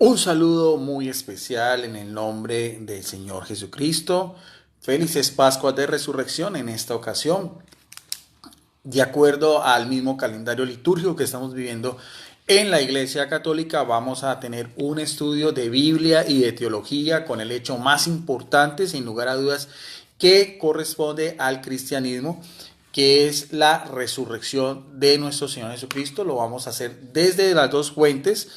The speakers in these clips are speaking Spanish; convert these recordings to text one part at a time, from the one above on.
Un saludo muy especial en el nombre del Señor Jesucristo. Felices Pascuas de Resurrección en esta ocasión. De acuerdo al mismo calendario litúrgico que estamos viviendo en la Iglesia Católica, vamos a tener un estudio de Biblia y de teología con el hecho más importante, sin lugar a dudas, que corresponde al cristianismo, que es la resurrección de nuestro Señor Jesucristo. Lo vamos a hacer desde las dos fuentes.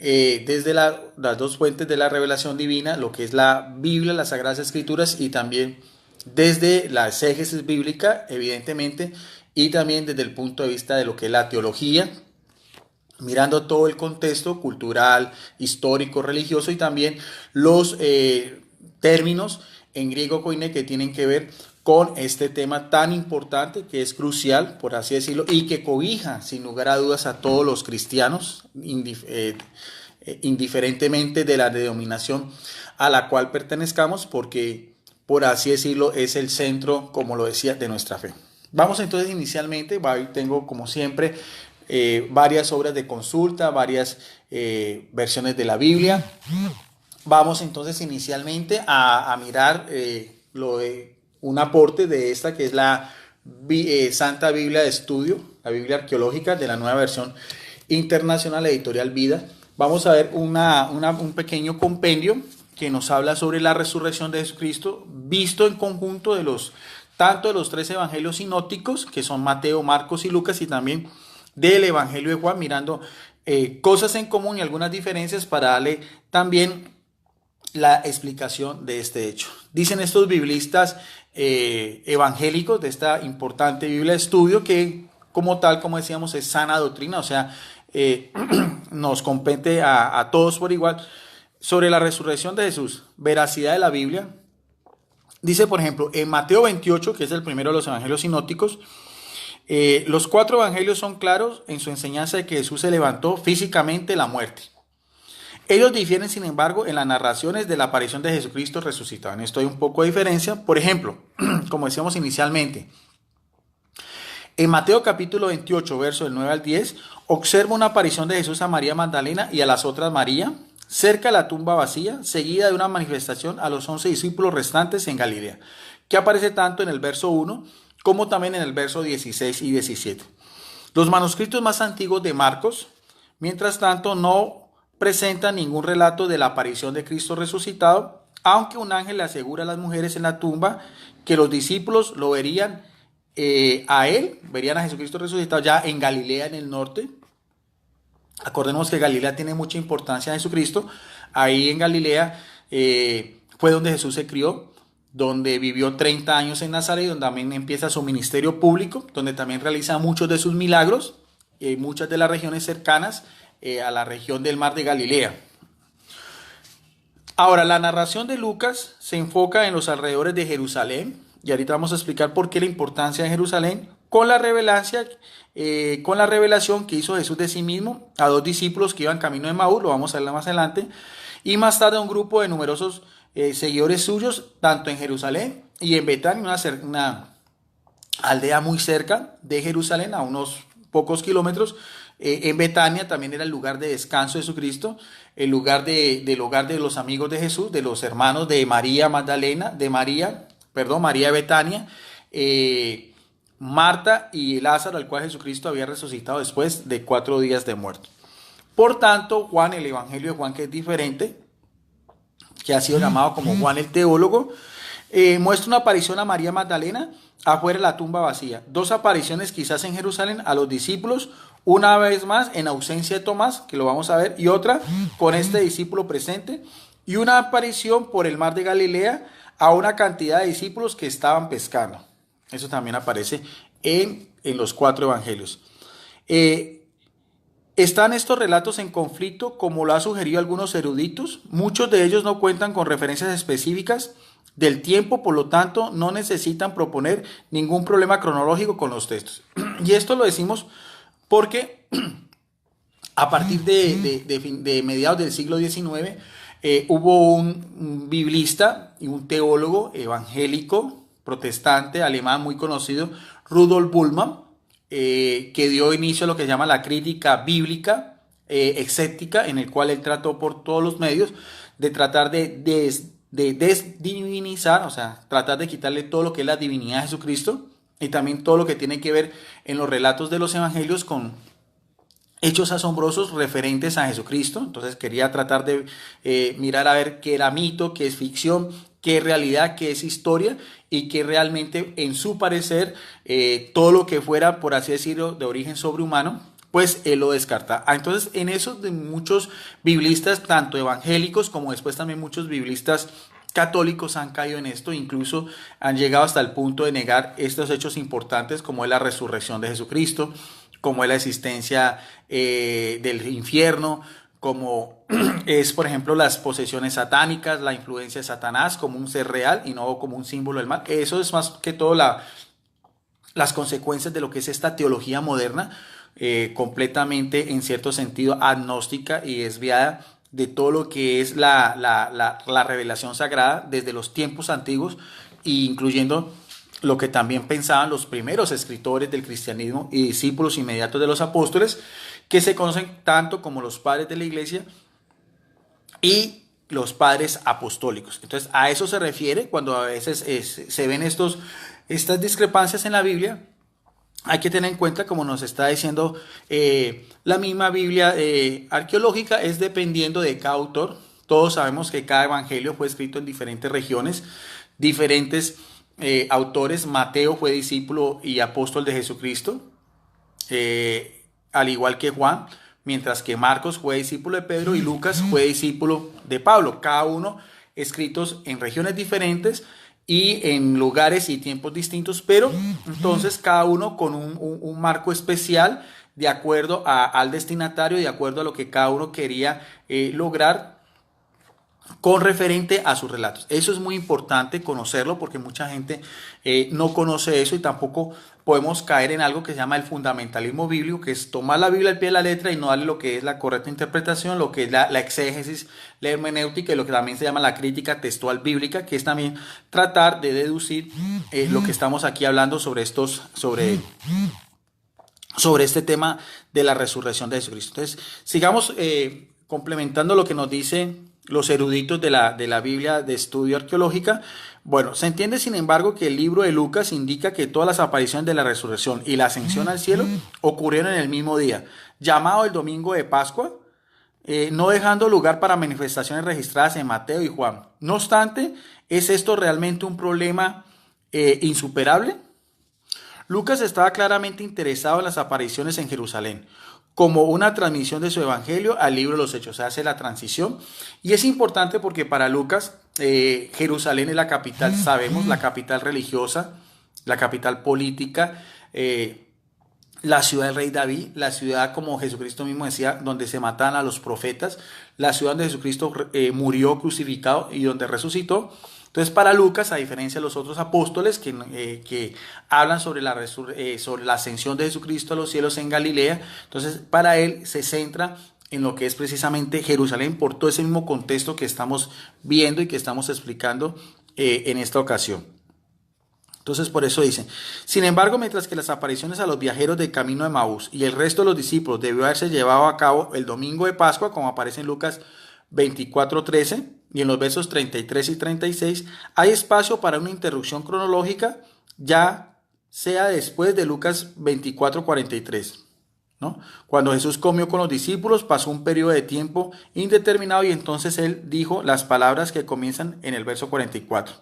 Las dos fuentes de la revelación divina, lo que es la Biblia, las Sagradas Escrituras, y también desde la exégesis bíblica, evidentemente, y también desde el punto de vista de lo que es la teología, mirando todo el contexto cultural, histórico, religioso y también los términos en griego koine que tienen que ver con este tema tan importante, que es crucial, por así decirlo, y que cobija sin lugar a dudas a todos los cristianos, indiferentemente de la denominación a la cual pertenezcamos, porque por así decirlo es el centro, como lo decía, de nuestra fe. Vamos entonces inicialmente, tengo como siempre varias obras de consulta, varias versiones de la Biblia. Vamos entonces inicialmente a mirar un aporte de esta que es la Santa Biblia de Estudio, la Biblia Arqueológica de la nueva versión internacional, editorial Vida. Vamos a ver un pequeño compendio que nos habla sobre la resurrección de Jesucristo, visto en conjunto tanto de los tres evangelios sinópticos, que son Mateo, Marcos y Lucas, y también del Evangelio de Juan, mirando cosas en común y algunas diferencias para darle también la explicación de este hecho. Dicen estos biblistas evangélicos de esta importante Biblia de estudio que como tal, como decíamos, es sana doctrina, o sea, nos compete a todos por igual. Sobre la resurrección de Jesús, veracidad de la Biblia. Dice, por ejemplo, en Mateo 28, que es el primero de los evangelios sinópticos, los cuatro evangelios son claros en su enseñanza de que Jesús se levantó físicamente de la muerte. Ellos difieren, sin embargo, en las narraciones de la aparición de Jesucristo resucitado. En esto hay un poco de diferencia. Por ejemplo, como decíamos inicialmente, en Mateo capítulo 28, verso del 9 al 10, observa una aparición de Jesús a María Magdalena y a las otras María, cerca de la tumba vacía, seguida de una manifestación a los 11 discípulos restantes en Galilea, que aparece tanto en el verso 1 como también en el verso 16 y 17. Los manuscritos más antiguos de Marcos, mientras tanto, no presentan ningún relato de la aparición de Cristo resucitado, aunque un ángel le asegura a las mujeres en la tumba que los discípulos lo verían verían a Jesucristo resucitado ya en Galilea, en el norte. Acordemos que Galilea tiene mucha importancia a Jesucristo. Ahí en Galilea fue donde Jesús se crió, donde vivió 30 años en Nazaret, donde también empieza su ministerio público, donde también realiza muchos de sus milagros, muchas de las regiones cercanas a la región del mar de Galilea. Ahora, la narración de Lucas se enfoca en los alrededores de Jerusalén, y ahorita vamos a explicar por qué la importancia de Jerusalén, con la revelación que hizo Jesús de sí mismo a dos discípulos que iban camino de Maús, lo vamos a ver más adelante, y más tarde a un grupo de numerosos seguidores suyos, tanto en Jerusalén y en Betania, una aldea muy cerca de Jerusalén, a unos pocos kilómetros. En Betania también era el lugar de descanso de Jesucristo, el del hogar de los amigos de Jesús, de los hermanos de María Magdalena, María de Betania, Marta y Lázaro, al cual Jesucristo había resucitado después de 4 días de muerto. Por tanto, Juan, el Evangelio de Juan, que es diferente, que ha sido llamado como Juan el teólogo, muestra una aparición a María Magdalena afuera de la tumba vacía. 2 apariciones quizás en Jerusalén a los discípulos, una vez más en ausencia de Tomás, que lo vamos a ver, y otra con este discípulo presente, y una aparición por el mar de Galilea a una cantidad de discípulos que estaban pescando. Eso también aparece en los 4 evangelios. ¿Están estos relatos en conflicto, como lo ha sugerido algunos eruditos? Muchos de ellos no cuentan con referencias específicas del tiempo, por lo tanto no necesitan proponer ningún problema cronológico con los textos. Y esto lo decimos porque a partir de mediados del siglo XIX hubo un biblista y un teólogo evangélico protestante alemán muy conocido, Rudolf Bultmann, que dio inicio a lo que se llama la crítica bíblica escéptica, en el cual él trató por todos los medios de tratar de desdivinizar, o sea, tratar de quitarle todo lo que es la divinidad de Jesucristo y también todo lo que tiene que ver en los relatos de los evangelios con hechos asombrosos referentes a Jesucristo. Entonces quería tratar de mirar a ver qué era mito, qué es ficción, qué es realidad, qué es historia y qué realmente en su parecer todo lo que fuera, por así decirlo, de origen sobrehumano, pues él lo descarta. Entonces en eso de muchos biblistas, tanto evangélicos como después también muchos biblistas católicos han caído en esto, incluso han llegado hasta el punto de negar estos hechos importantes como es la resurrección de Jesucristo, como es la existencia del infierno, como es, por ejemplo, las posesiones satánicas, la influencia de Satanás como un ser real y no como un símbolo del mal. Eso es más que todo las consecuencias de lo que es esta teología moderna, completamente, en cierto sentido, agnóstica y desviada de todo lo que es la revelación sagrada desde los tiempos antiguos, incluyendo lo que también pensaban los primeros escritores del cristianismo y discípulos inmediatos de los apóstoles, que se conocen tanto como los padres de la iglesia y los padres apostólicos. Entonces, a eso se refiere cuando a veces se ven estas discrepancias en la Biblia. Hay que tener en cuenta, como nos está diciendo la misma Biblia arqueológica, es dependiendo de cada autor. Todos sabemos que cada evangelio fue escrito en diferentes regiones, diferentes autores. Mateo fue discípulo y apóstol de Jesucristo, al igual que Juan, mientras que Marcos fue discípulo de Pedro y Lucas fue discípulo de Pablo, cada uno escritos en regiones diferentes y en lugares y tiempos distintos, pero entonces cada uno con un marco especial de acuerdo al destinatario, de acuerdo a lo que cada uno quería lograr con referente a sus relatos. Eso es muy importante conocerlo porque mucha gente no conoce eso y tampoco podemos caer en algo que se llama el fundamentalismo bíblico, que es tomar la Biblia al pie de la letra y no darle lo que es la correcta interpretación, lo que es la exégesis, la hermenéutica y lo que también se llama la crítica textual bíblica, que es también tratar de deducir lo que estamos aquí hablando sobre este tema de la resurrección de Jesucristo. Entonces, sigamos complementando lo que nos dice los eruditos de la Biblia de estudio arqueológica. Bueno, se entiende sin embargo que el libro de Lucas indica que todas las apariciones de la resurrección y la ascensión al cielo ocurrieron en el mismo día, llamado el domingo de Pascua, no dejando lugar para manifestaciones registradas en Mateo y Juan. No obstante, ¿es esto realmente un problema insuperable? Lucas estaba claramente interesado en las apariciones en Jerusalén, como una transmisión de su evangelio al libro de los Hechos. Se hace la transición y es importante porque para Lucas Jerusalén es la capital, sabemos, la capital religiosa, la capital política, la ciudad del rey David, la ciudad, como Jesucristo mismo decía, donde se matan a los profetas, la ciudad donde Jesucristo murió crucificado y donde resucitó. Entonces, para Lucas, a diferencia de los otros apóstoles que hablan sobre la ascensión de Jesucristo a los cielos en Galilea, entonces para él se centra en lo que es precisamente Jerusalén por todo ese mismo contexto que estamos viendo y que estamos explicando en esta ocasión. Entonces por eso dicen, sin embargo, mientras que las apariciones a los viajeros del camino de Maús y el resto de los discípulos debió haberse llevado a cabo el domingo de Pascua, como aparece en Lucas 24:13 y en los versos 33 y 36, hay espacio para una interrupción cronológica, ya sea después de Lucas 24:43. ¿No? Cuando Jesús comió con los discípulos, pasó un periodo de tiempo indeterminado y entonces él dijo las palabras que comienzan en el verso 44.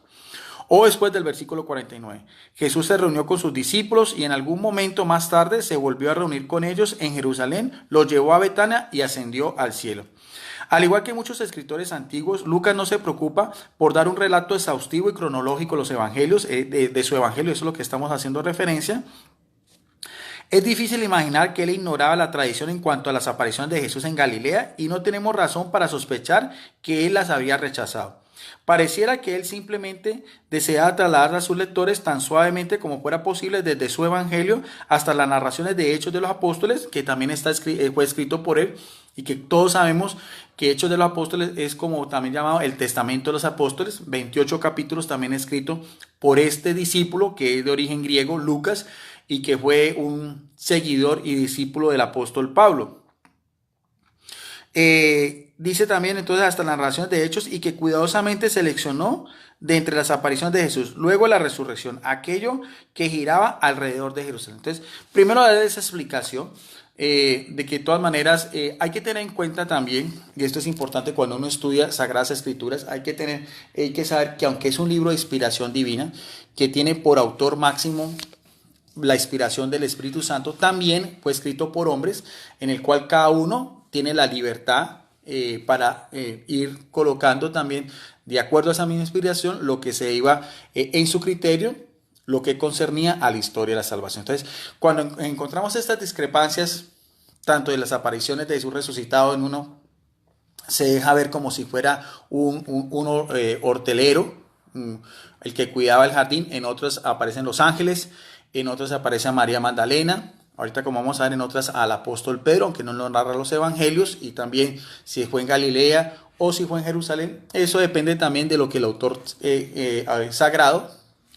O después del versículo 49. Jesús se reunió con sus discípulos y en algún momento más tarde se volvió a reunir con ellos en Jerusalén, los llevó a Betania y ascendió al cielo. Al igual que muchos escritores antiguos, Lucas no se preocupa por dar un relato exhaustivo y cronológico de los evangelios, de su evangelio, eso es lo que estamos haciendo referencia. Es difícil imaginar que él ignoraba la tradición en cuanto a las apariciones de Jesús en Galilea y no tenemos razón para sospechar que él las había rechazado. Pareciera que él simplemente deseaba trasladar a sus lectores tan suavemente como fuera posible desde su evangelio hasta las narraciones de Hechos de los Apóstoles, que también fue escrito por él y que todos sabemos que Hechos de los Apóstoles es como también llamado el Testamento de los Apóstoles, 28 capítulos también escrito por este discípulo que es de origen griego, Lucas, y que fue un seguidor y discípulo del apóstol Pablo. Dice también entonces hasta las narraciones de Hechos y que cuidadosamente seleccionó de entre las apariciones de Jesús, luego la resurrección, aquello que giraba alrededor de Jerusalén. Entonces, primero dar esa explicación de que de todas maneras hay que tener en cuenta también, y esto es importante cuando uno estudia Sagradas Escrituras, hay que saber que aunque es un libro de inspiración divina, que tiene por autor máximo la inspiración del Espíritu Santo, también fue escrito por hombres, en el cual cada uno tiene la libertad para ir colocando también, de acuerdo a esa misma inspiración, lo que se iba en su criterio, lo que concernía a la historia de la salvación. Entonces, cuando encontramos estas discrepancias, tanto de las apariciones de Jesús resucitado en uno, se deja ver como si fuera un hortelero, el que cuidaba el jardín, en otros aparecen los ángeles, en otros aparece a María Magdalena, ahorita como vamos a ver en otras al apóstol Pedro, aunque no lo narra los evangelios, y también si fue en Galilea o si fue en Jerusalén, eso depende también de lo que el autor sagrado,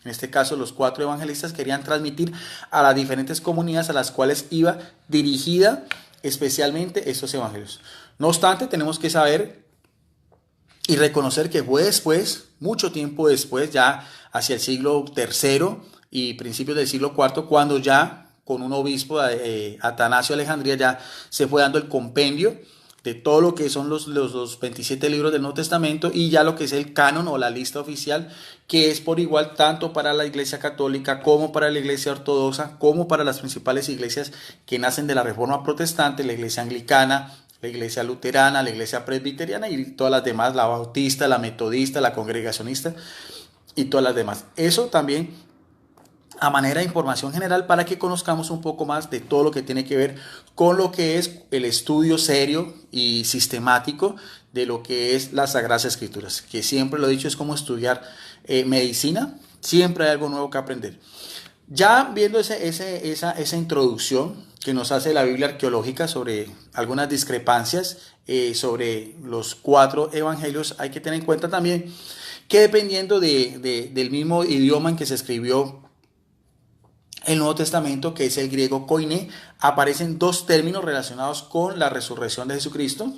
en este caso los 4 evangelistas, querían transmitir a las diferentes comunidades a las cuales iba dirigida especialmente estos evangelios. No obstante, tenemos que saber y reconocer que fue después, mucho tiempo después, ya hacia el siglo III y principios del siglo IV, cuando ya con un obispo, Atanasio de Alejandría, ya se fue dando el compendio de todo lo que son los 27 libros del Nuevo Testamento y ya lo que es el canon o la lista oficial, que es por igual tanto para la Iglesia Católica como para la Iglesia Ortodoxa, como para las principales iglesias que nacen de la Reforma Protestante, la Iglesia Anglicana, la Iglesia Luterana, la Iglesia Presbiteriana y todas las demás, la Bautista, la Metodista, la Congregacionista y todas las demás. Eso también a manera de información general para que conozcamos un poco más de todo lo que tiene que ver con lo que es el estudio serio y sistemático de lo que es las Sagradas Escrituras, que siempre lo he dicho, es como estudiar medicina, siempre hay algo nuevo que aprender. Ya viendo esa introducción que nos hace la Biblia arqueológica sobre algunas discrepancias sobre los 4 evangelios, hay que tener en cuenta también que dependiendo del mismo idioma en que se escribió el Nuevo Testamento, que es el griego koiné, aparecen 2 términos relacionados con la resurrección de Jesucristo.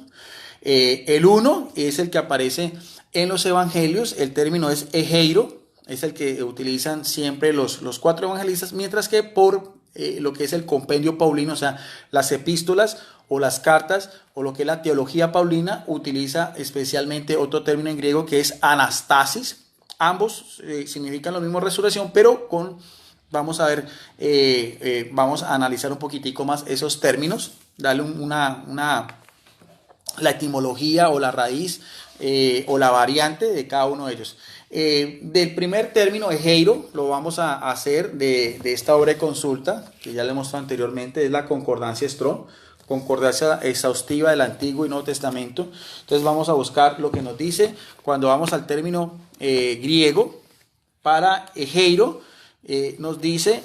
El uno es el que aparece en los evangelios, el término es egeiro, es el que utilizan siempre los 4 evangelistas, mientras que por lo que es el compendio paulino, o sea, las epístolas o las cartas o lo que es la teología paulina, utiliza especialmente otro término en griego que es anastasis. Ambos significan lo mismo, resurrección, pero vamos a ver, vamos a analizar un poquitico más esos términos, darle la etimología o la raíz o la variante de cada uno de ellos. Del primer término, egeiro, lo vamos a hacer de esta obra de consulta, que ya le mostré anteriormente, es la Concordancia Strong, concordancia exhaustiva del Antiguo y Nuevo Testamento. Entonces vamos a buscar lo que nos dice cuando vamos al término griego para egeiro. Nos dice,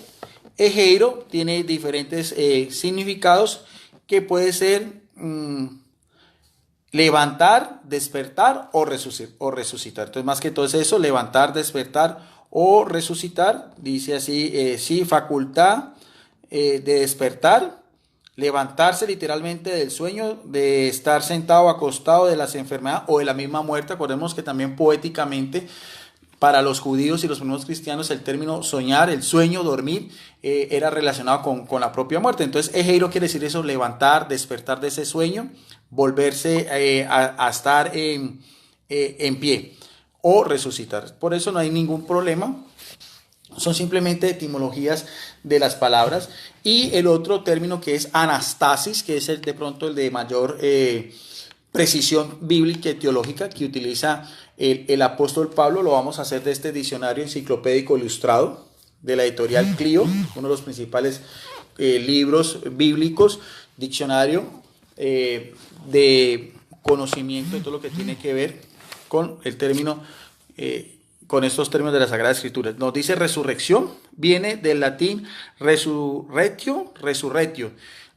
egeiro tiene diferentes significados que puede ser levantar, despertar o resucitar. Entonces, más que todo es eso, levantar, despertar o resucitar. Dice así, sí, facultad de despertar, levantarse literalmente del sueño, de estar sentado, acostado, de las enfermedades o de la misma muerte. Acordemos que también poéticamente para los judíos y los primeros cristianos el término soñar, el sueño, dormir, era relacionado con la propia muerte. Entonces, egeiro quiere decir eso, levantar, despertar de ese sueño, volverse a estar en pie o resucitar. Por eso no hay ningún problema. Son simplemente etimologías de las palabras. Y el otro término que es anastasis, que es de pronto el de mayor precisión bíblica y teológica que utiliza el apóstol Pablo, lo vamos a hacer de este diccionario enciclopédico ilustrado de la editorial Clio, uno de los principales libros bíblicos, diccionario de conocimiento de todo lo que tiene que ver con el término, con estos términos de la Sagrada Escritura. Nos dice resurrección, viene del latín resurrectio,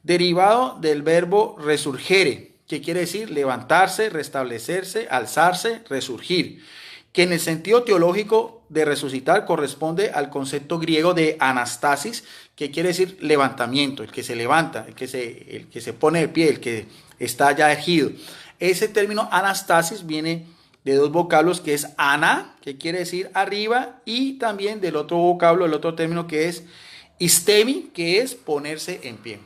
derivado del verbo resurgere, que quiere decir levantarse, restablecerse, alzarse, resurgir, que en el sentido teológico de resucitar corresponde al concepto griego de anastasis, que quiere decir levantamiento, el que se levanta, el que se pone de pie, el que está ya erguido. Ese término anastasis viene de dos vocablos, que es ana, que quiere decir arriba, y también del otro vocablo, el otro término, que es istemi, que es ponerse en pie.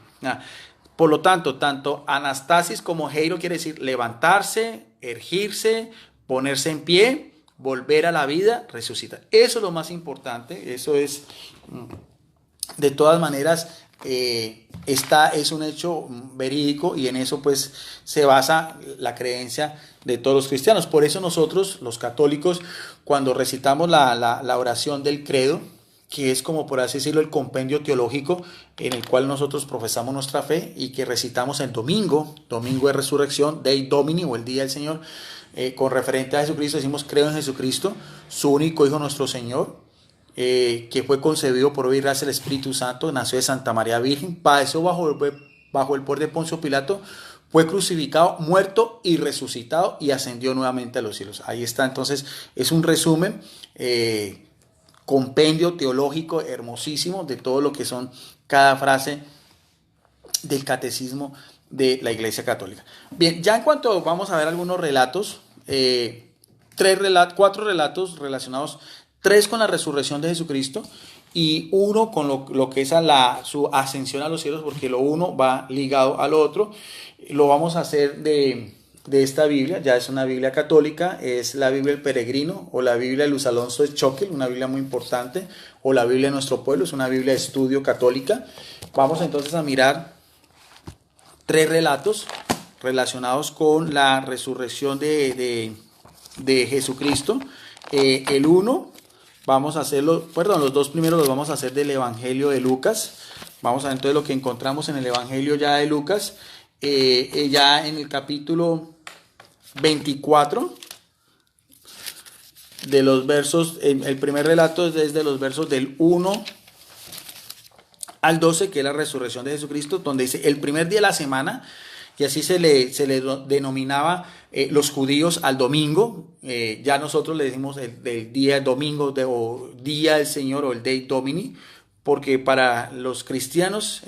Por lo tanto, tanto anastasis como heiro quiere decir levantarse, ergirse, ponerse en pie, volver a la vida, resucitar. Eso es lo más importante. Eso es, de todas maneras, es un hecho verídico, y en eso pues se basa la creencia de todos los cristianos. Por eso nosotros, los católicos, cuando recitamos la oración del credo, que es, como por así decirlo, el compendio teológico en el cual nosotros profesamos nuestra fe y que recitamos el domingo de resurrección, Dei Domini, o el día del Señor, con referente a Jesucristo, decimos: creo en Jesucristo, su único Hijo, nuestro Señor, que fue concebido por obra y gracia del Espíritu Santo, nació de Santa María Virgen, padeció bajo el poder de Poncio Pilato, fue crucificado, muerto y resucitado, y ascendió nuevamente a los cielos. Ahí está, entonces, es un resumen, compendio teológico hermosísimo de todo lo que son cada frase del catecismo de la Iglesia Católica. Bien, ya en cuanto vamos a ver algunos relatos, cuatro relatos relacionados, 3 con la resurrección de Jesucristo y 1 con lo que es su ascensión a los cielos, porque lo uno va ligado al otro. Lo vamos a hacer de esta Biblia, ya es una Biblia católica, es la Biblia del Peregrino, o la Biblia de Luis Alonso de Choquel, una Biblia muy importante, o la Biblia de Nuestro Pueblo, es una Biblia de estudio católica. Vamos entonces a mirar 3 relatos relacionados con la resurrección de Jesucristo. El uno, vamos a hacerlo, perdón, los 2 primeros los vamos a hacer del Evangelio de Lucas. Vamos a ver entonces lo que encontramos en el Evangelio ya de Lucas, ya en el capítulo 24, de los versos, el primer relato es desde los versos del 1 al 12, que es la resurrección de Jesucristo, donde dice: el primer día de la semana, y así se le denominaba los judíos al domingo. Ya nosotros le decimos el día domingo, o día del Señor, o el Dei Domini, porque para los cristianos,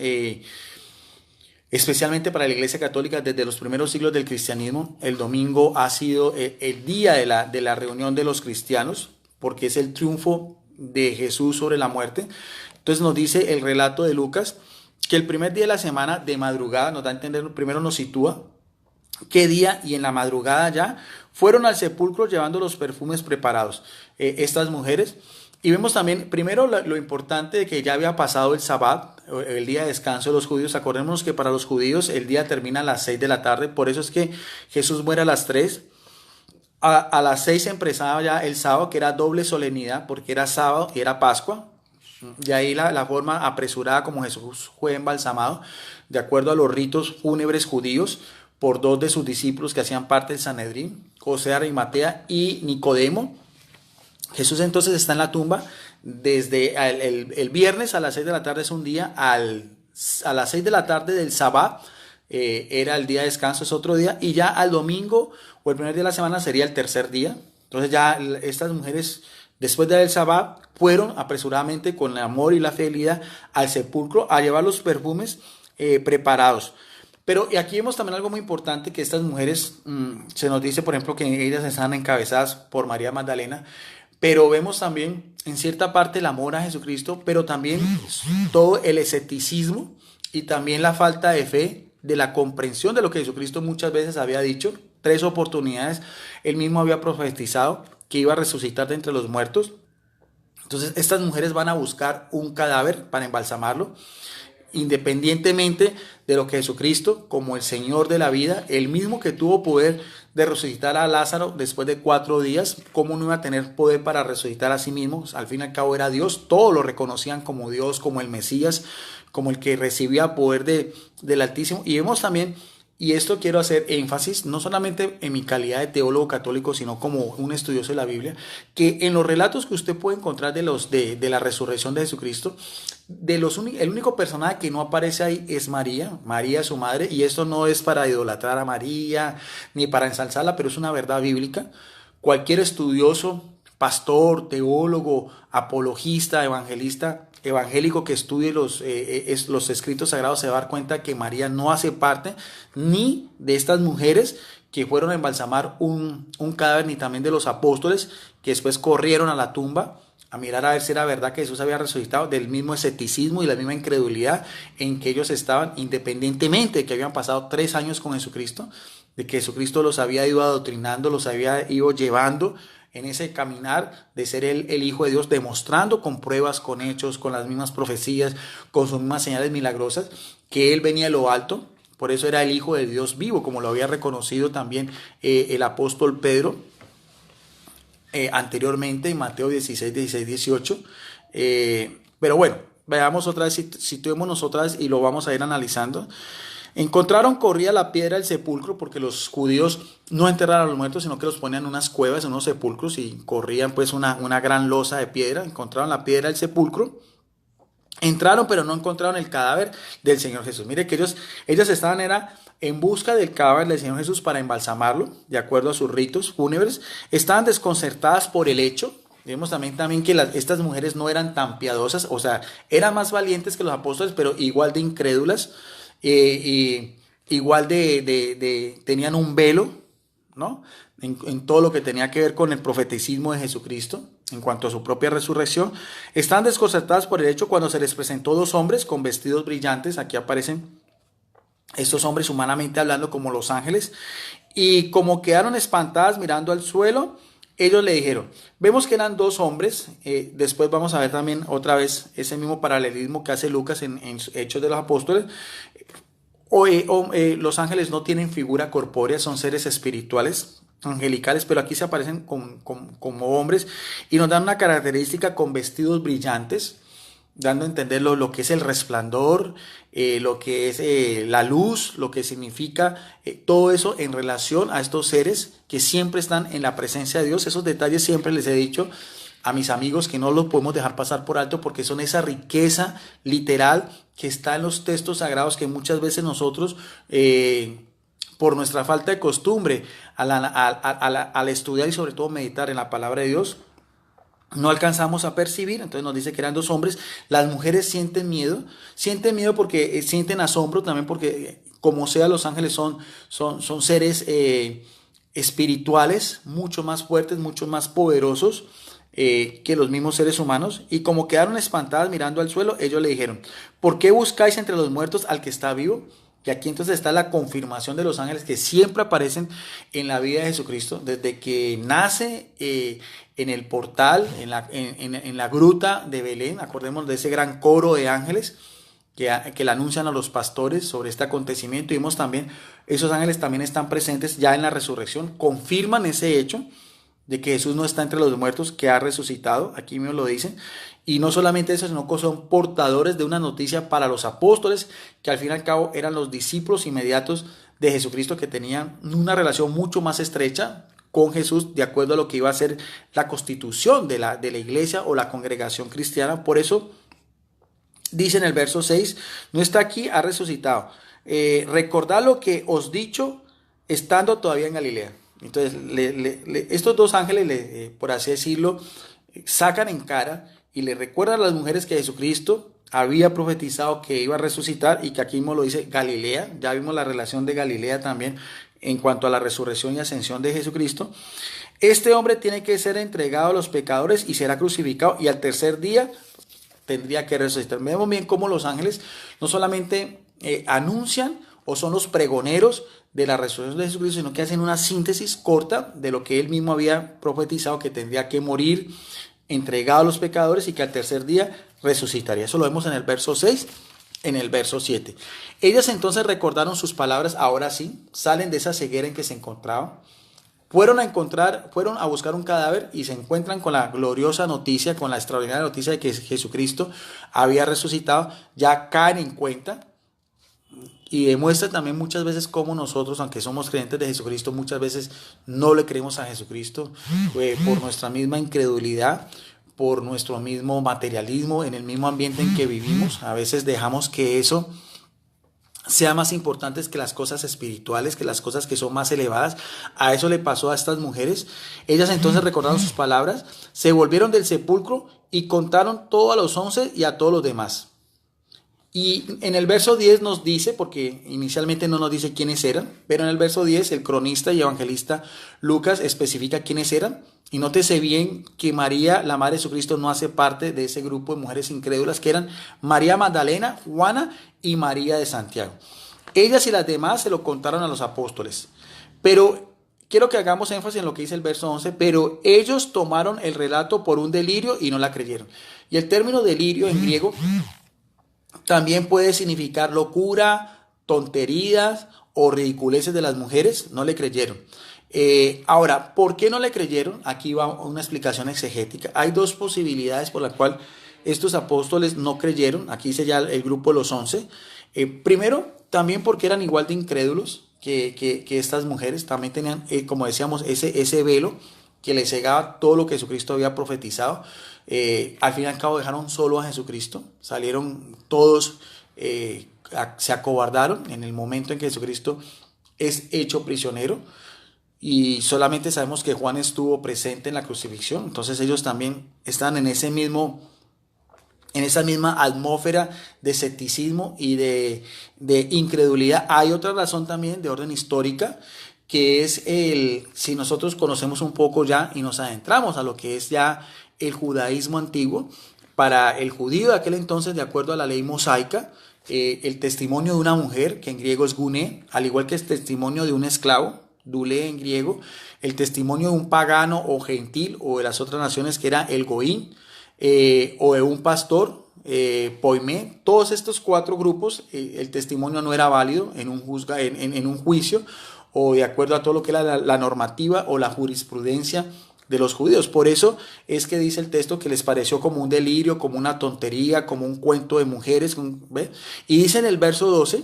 especialmente para la Iglesia Católica, desde los primeros siglos del cristianismo, el domingo ha sido el día de la reunión de los cristianos, porque es el triunfo de Jesús sobre la muerte. Entonces nos dice el relato de Lucas que el primer día de la semana, de madrugada, nos da a entender, primero nos sitúa qué día, y en la madrugada ya fueron al sepulcro llevando los perfumes preparados, estas mujeres. Y vemos también, primero, lo importante de que ya había pasado el Sabbat, el día de descanso de los judíos. Acordémonos que para los judíos el día termina a las 6 de la tarde, por eso es que Jesús muere a las 3. A las 6 empezaba ya el sábado, que era doble solemnidad, porque era sábado y era Pascua. De ahí la forma apresurada como Jesús fue embalsamado, de acuerdo a los ritos fúnebres judíos, por 2 de sus discípulos que hacían parte del Sanedrín, José de Arimatea y Nicodemo. Jesús entonces está en la tumba desde el viernes a las 6 de la tarde, es un día, a las 6 de la tarde del Sabbat, era el día de descanso, es otro día, y ya al domingo o el primer día de la semana sería el tercer día. Entonces ya estas mujeres, después del Sabbat, fueron apresuradamente, con el amor y la fidelidad, al sepulcro a llevar los perfumes preparados. Pero aquí vemos también algo muy importante, que estas mujeres, se nos dice por ejemplo que ellas están encabezadas por María Magdalena, pero vemos también en cierta parte el amor a Jesucristo, pero también todo el escepticismo y también la falta de fe, de la comprensión de lo que Jesucristo muchas veces había dicho. 3 oportunidades él mismo había profetizado que iba a resucitar de entre los muertos. Entonces estas mujeres van a buscar un cadáver para embalsamarlo, independientemente de lo que Jesucristo, como el Señor de la vida, el mismo que tuvo poder de resucitar a Lázaro después de 4 días, ¿cómo no iba a tener poder para resucitar a sí mismo? Al fin y al cabo era Dios, todos lo reconocían como Dios, como el Mesías, como el que recibía poder del Altísimo. Y vemos también, y esto quiero hacer énfasis, no solamente en mi calidad de teólogo católico, sino como un estudioso de la Biblia, que en los relatos que usted puede encontrar de la resurrección de Jesucristo, el único personaje que no aparece ahí es María, su madre, y esto no es para idolatrar a María, ni para ensalzarla, pero es una verdad bíblica. Cualquier estudioso pastor, teólogo, apologista, evangelista, evangélico que estudie los escritos sagrados se va a dar cuenta que María no hace parte ni de estas mujeres que fueron a embalsamar un cadáver, ni también de los apóstoles que después corrieron a la tumba a mirar a ver si era verdad que Jesús había resucitado, del mismo escepticismo y la misma incredulidad en que ellos estaban, independientemente de que habían pasado 3 años con Jesucristo, de que Jesucristo los había ido adoctrinando, los había ido llevando en ese caminar de ser el Hijo de Dios, demostrando con pruebas, con hechos, con las mismas profecías, con sus mismas señales milagrosas, que Él venía de lo alto. Por eso era el Hijo de Dios vivo, como lo había reconocido también el apóstol Pedro anteriormente en Mateo 16, 16, 18. Pero bueno, veamos otra vez, situémonos otra vez y lo vamos a ir analizando. Encontraron, corría la piedra del sepulcro, porque los judíos no enterraban a los muertos, sino que los ponían en unas cuevas, en unos sepulcros, y corrían pues una gran losa de piedra. Encontraron la piedra del sepulcro. Entraron, pero no encontraron el cadáver del Señor Jesús. Mire que ellos estaban en busca del cadáver del Señor Jesús para embalsamarlo, de acuerdo a sus ritos fúnebres. Estaban desconcertadas por el hecho. Vemos también que estas mujeres no eran tan piadosas, o sea, eran más valientes que los apóstoles, pero igual de incrédulas, y igual tenían un velo, ¿no? En todo lo que tenía que ver con el profeticismo de Jesucristo en cuanto a su propia resurrección. Están desconcertadas por el hecho cuando se les presentó 2 hombres con vestidos brillantes. Aquí aparecen estos hombres humanamente hablando como los ángeles, y como quedaron espantadas mirando al suelo, ellos le dijeron, vemos que eran 2 hombres, después vamos a ver también otra vez ese mismo paralelismo que hace Lucas en Hechos de los Apóstoles. Los ángeles no tienen figura corpórea, son seres espirituales, angelicales, pero aquí se aparecen como hombres y nos dan una característica con vestidos brillantes, dando a entender lo que es el resplandor, lo que es la luz, lo que significa todo eso en relación a estos seres que siempre están en la presencia de Dios. Esos detalles siempre les he dicho a mis amigos que no los podemos dejar pasar por alto, porque son esa riqueza literal que está en los textos sagrados que muchas veces nosotros, por nuestra falta de costumbre al estudiar y sobre todo meditar en la palabra de Dios, no alcanzamos a percibir. Entonces nos dice que eran 2 hombres. Las mujeres sienten miedo porque sienten asombro también, porque como sea, los ángeles son seres espirituales mucho más fuertes, mucho más poderosos que los mismos seres humanos. Y como quedaron espantadas mirando al suelo, ellos le dijeron, ¿por qué buscáis entre los muertos al que está vivo? Y aquí entonces está la confirmación de los ángeles que siempre aparecen en la vida de Jesucristo, desde que nace en el portal, en la gruta de Belén. Acordemos de ese gran coro de ángeles que le anuncian a los pastores sobre este acontecimiento. Y vemos también, esos ángeles también están presentes ya en la resurrección, confirman ese hecho de que Jesús no está entre los muertos, que ha resucitado. Aquí mismo lo dicen. Y no solamente eso, sino que son portadores de una noticia para los apóstoles, que al fin y al cabo eran los discípulos inmediatos de Jesucristo, que tenían una relación mucho más estrecha con Jesús, de acuerdo a lo que iba a ser la constitución de la iglesia o la congregación cristiana. Por eso dice en el verso 6, no está aquí, ha resucitado. Recordad lo que os dicho estando todavía en Galilea. Entonces estos 2 ángeles, por así decirlo, sacan en cara y le recuerdan a las mujeres que Jesucristo había profetizado que iba a resucitar, y que aquí mismo lo dice Galilea. Ya vimos la relación de Galilea también en cuanto a la resurrección y ascensión de Jesucristo. Este hombre tiene que ser entregado a los pecadores y será crucificado, y al tercer día tendría que resucitar. Vemos bien cómo los ángeles no solamente anuncian o son los pregoneros de la resurrección de Jesucristo, sino que hacen una síntesis corta de lo que él mismo había profetizado, que tendría que morir entregado a los pecadores y que al tercer día resucitaría. Eso lo vemos en el verso 6, en el verso 7. Ellas entonces recordaron sus palabras. Ahora sí, salen de esa ceguera en que se encontraban. Fueron a buscar un cadáver y se encuentran con la gloriosa noticia, con la extraordinaria noticia de que Jesucristo había resucitado. Ya caen en cuenta. Y demuestra también muchas veces cómo nosotros, aunque somos creyentes de Jesucristo, muchas veces no le creemos a Jesucristo por nuestra misma incredulidad, por nuestro mismo materialismo, en el mismo ambiente en que vivimos. A veces dejamos que eso sean más importantes que las cosas espirituales, que las cosas que son más elevadas. A eso le pasó a estas mujeres. Ellas entonces recordaron sus palabras, se volvieron del sepulcro y contaron todo a los 11 y a todos los demás. Y en el verso 10 nos dice, porque inicialmente no nos dice quiénes eran, pero en el verso 10 el cronista y evangelista Lucas especifica quiénes eran. Y nótese bien que María, la Madre de Jesucristo, no hace parte de ese grupo de mujeres incrédulas, que eran María Magdalena, Juana y María de Santiago. Ellas y las demás se lo contaron a los apóstoles. Pero quiero que hagamos énfasis en lo que dice el verso 11, pero ellos tomaron el relato por un delirio y no la creyeron. Y el término delirio en griego también puede significar locura, tonterías o ridiculeces de las mujeres. No le creyeron. Ahora, ¿por qué no le creyeron? Aquí va una explicación exegética. Hay dos posibilidades por las cuales estos apóstoles no creyeron. Aquí dice ya el grupo de los 11. Primero, también porque eran igual de incrédulos que estas mujeres. También tenían, como decíamos, ese velo que les cegaba todo lo que Jesucristo había profetizado. Al fin y al cabo dejaron solo a Jesucristo, salieron todos, se acobardaron en el momento en que Jesucristo es hecho prisionero, y solamente sabemos que Juan estuvo presente en la crucifixión. Entonces ellos también están en esa misma atmósfera de escepticismo y de incredulidad. Hay otra razón también de orden histórica, que es si nosotros conocemos un poco ya y nos adentramos a lo que es ya el judaísmo antiguo. Para el judío de aquel entonces, de acuerdo a la ley mosaica, el testimonio de una mujer, que en griego es guné, al igual que el testimonio de un esclavo, dulé en griego, el testimonio de un pagano o gentil o de las otras naciones, que era el goín, o de un pastor, poimé, todos estos cuatro grupos, el testimonio no era válido en un juicio, o de acuerdo a todo lo que era la normativa o la jurisprudencia de los judíos. Por eso es que dice el texto que les pareció como un delirio, como una tontería, como un cuento de mujeres. ¿Ve? Y dice en el verso 12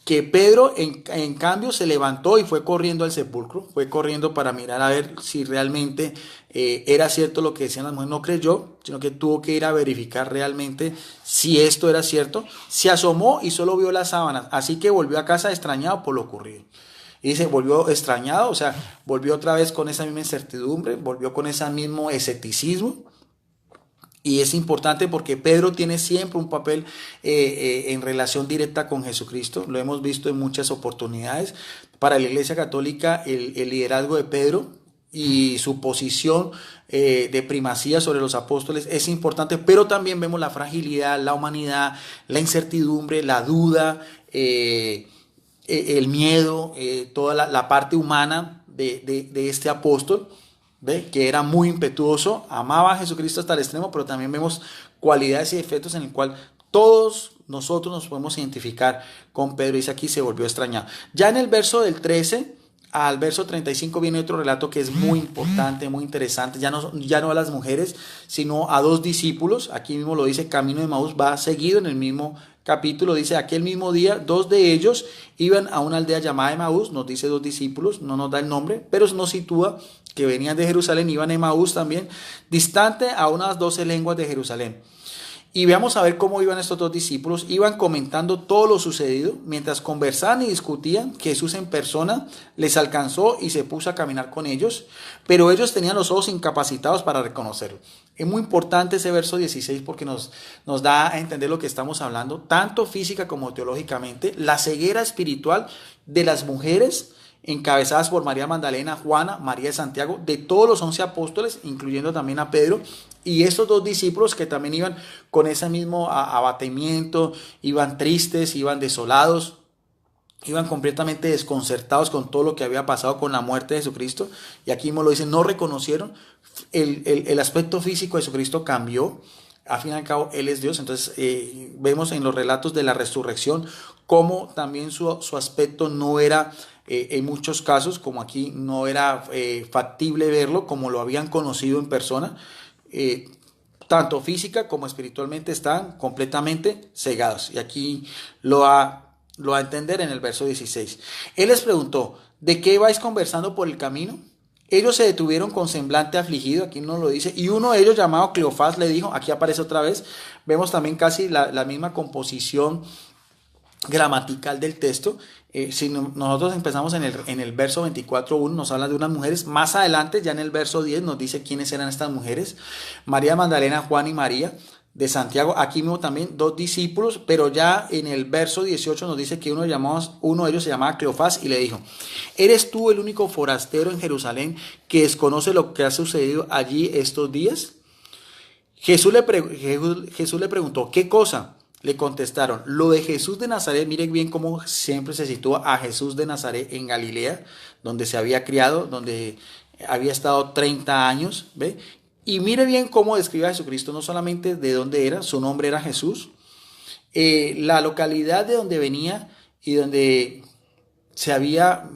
que Pedro en cambio se levantó y fue corriendo al sepulcro, fue corriendo para mirar a ver si realmente era cierto lo que decían las mujeres. No creyó, sino que tuvo que ir a verificar realmente si esto era cierto. Se asomó y solo vio las sábanas, así que volvió a casa extrañado por lo ocurrido. Y dice, volvió extrañado, o sea, volvió otra vez con esa misma incertidumbre, volvió con ese mismo escepticismo. Y es importante porque Pedro tiene siempre un papel en relación directa con Jesucristo. Lo hemos visto en muchas oportunidades. Para la Iglesia Católica, el liderazgo de Pedro y su posición de primacía sobre los apóstoles es importante, pero también vemos la fragilidad, la humanidad, la incertidumbre, la duda, el miedo, toda la parte humana de este apóstol. ¿Ve? Que era muy impetuoso, amaba a Jesucristo hasta el extremo, pero también vemos cualidades y defectos en el cual todos nosotros nos podemos identificar con Pedro. Dice aquí, se volvió extrañado. Ya en el verso del 13 al verso 35 viene otro relato que es muy importante, muy interesante. Ya no a las mujeres, sino a dos discípulos. Aquí mismo lo dice, camino de Emaús, va seguido en el mismo capítulo. Dice, aquel mismo día, dos de ellos iban a una aldea llamada Emaús. Nos dice dos discípulos, no nos da el nombre, pero nos sitúa que venían de Jerusalén, iban a Emaús también, distante a unas 12 lenguas de Jerusalén. Y veamos a ver cómo iban estos dos discípulos. Iban comentando todo lo sucedido. Mientras conversaban y discutían, Jesús en persona les alcanzó y se puso a caminar con ellos, pero ellos tenían los ojos incapacitados para reconocerlo. Es muy importante ese verso 16 porque nos da a entender lo que estamos hablando, tanto física como teológicamente. La ceguera espiritual de las mujeres encabezadas por María Magdalena, Juana, María de Santiago, de todos los 11 apóstoles, incluyendo también a Pedro, y estos dos discípulos que también iban con ese mismo abatimiento, iban tristes, iban desolados, iban completamente desconcertados con todo lo que había pasado con la muerte de Jesucristo. Y aquí mismo lo dicen, no reconocieron, el aspecto físico de Jesucristo cambió. Al fin y al cabo, Él es Dios. Entonces vemos en los relatos de la resurrección cómo también su aspecto no era, en muchos casos, como aquí, no era factible verlo como lo habían conocido en persona. Tanto física como espiritualmente están completamente cegados. Y aquí lo va a entender en el verso 16. Él les preguntó, ¿de qué vais conversando por el camino? Ellos se detuvieron con semblante afligido, aquí no lo dice, y uno de ellos llamado Cleofás le dijo, aquí aparece otra vez, vemos también casi la misma composición gramatical del texto. Si nosotros empezamos en el verso 24.1, nos habla de unas mujeres. Más adelante, ya en el verso 10, nos dice quiénes eran estas mujeres: María Magdalena, Juan y María de Santiago. Aquí mismo también dos discípulos, pero ya en el verso 18 nos dice que uno de ellos se llamaba Cleofás y le dijo: ¿eres tú el único forastero en Jerusalén que desconoce lo que ha sucedido allí estos días? Jesús le preguntó: ¿qué cosa? Le contestaron: lo de Jesús de Nazaret. Miren bien cómo siempre se sitúa a Jesús de Nazaret en Galilea, donde se había criado, donde había estado 30 años, ¿ve? Y mire bien cómo describe a Jesucristo, no solamente de dónde era, su nombre era Jesús, la localidad de donde venía y donde se había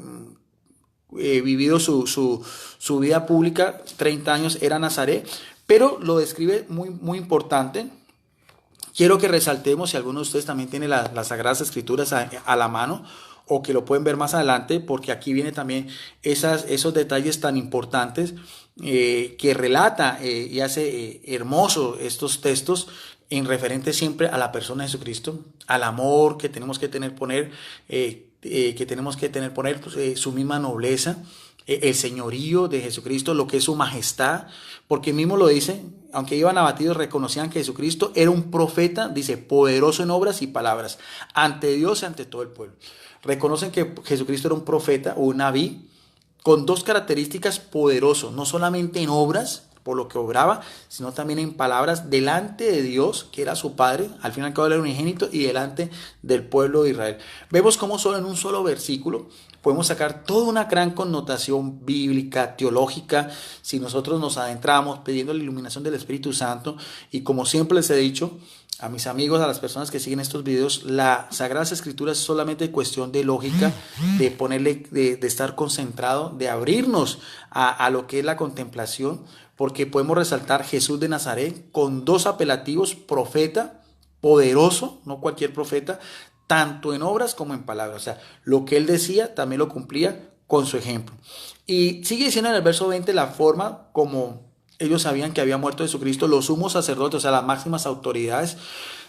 vivido su vida pública, 30 años, era Nazaret, pero lo describe muy, muy importante. Quiero que resaltemos, si alguno de ustedes también tiene las Sagradas Escrituras a la mano, o que lo pueden ver más adelante, porque aquí viene también esos detalles tan importantes que relata y hace hermoso estos textos en referente siempre a la persona de Jesucristo, al amor que tenemos que tener, pues, su misma nobleza, el señorío de Jesucristo, lo que es su majestad, porque mismo lo dice: aunque iban abatidos, reconocían que Jesucristo era un profeta, dice, poderoso en obras y palabras, ante Dios y ante todo el pueblo. Reconocen que Jesucristo era un profeta o un nabí con dos características: poderoso, no solamente en obras, por lo que obraba, sino también en palabras delante de Dios, que era su Padre, al fin y al cabo era unigénito, y delante del pueblo de Israel. Vemos cómo solo en un solo versículo podemos sacar toda una gran connotación bíblica, teológica, si nosotros nos adentramos pidiendo la iluminación del Espíritu Santo. Y como siempre les he dicho a mis amigos, a las personas que siguen estos videos, la Sagradas Escrituras es solamente cuestión de lógica, de ponerle, de estar concentrado, de abrirnos a lo que es la contemplación, porque podemos resaltar Jesús de Nazaret con dos apelativos: profeta, poderoso, no cualquier profeta, tanto en obras como en palabras. O sea, lo que él decía también lo cumplía con su ejemplo. Y sigue diciendo en el verso 20 la forma como ellos sabían que había muerto Jesucristo: los sumos sacerdotes, o sea, las máximas autoridades,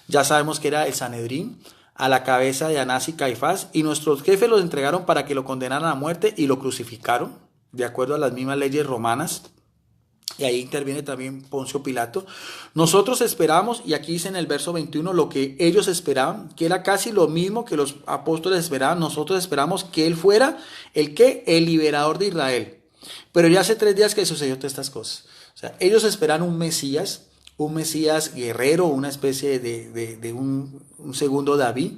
ya sabemos que era el Sanedrín, a la cabeza de Anás y Caifás, y nuestros jefes los entregaron para que lo condenaran a muerte y lo crucificaron, de acuerdo a las mismas leyes romanas. Y ahí interviene también Poncio Pilato. Nosotros esperamos, y aquí dice en el verso 21, lo que ellos esperaban, que era casi lo mismo que los apóstoles esperaban. Nosotros esperamos que él fuera el liberador de Israel. Pero ya hace 3 días que sucedió todas estas cosas. O sea, ellos esperan un Mesías guerrero, una especie de un segundo David,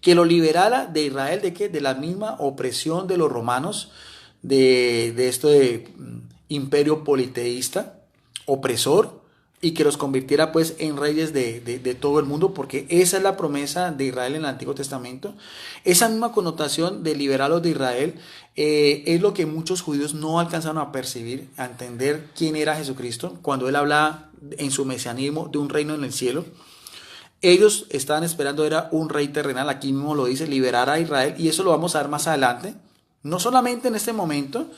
que lo liberara de Israel, ¿de qué? De la misma opresión de los romanos, de esto de imperio politeísta, opresor, y que los convirtiera pues en reyes de todo el mundo, porque esa es la promesa de Israel en el Antiguo Testamento. Esa misma connotación de liberarlos de Israel es lo que muchos judíos no alcanzaron a percibir, a entender quién era Jesucristo, cuando él hablaba en su mesianismo de un reino en el cielo. Ellos estaban esperando era un rey terrenal, aquí mismo lo dice, liberar a Israel, y eso lo vamos a ver más adelante, no solamente en este momento,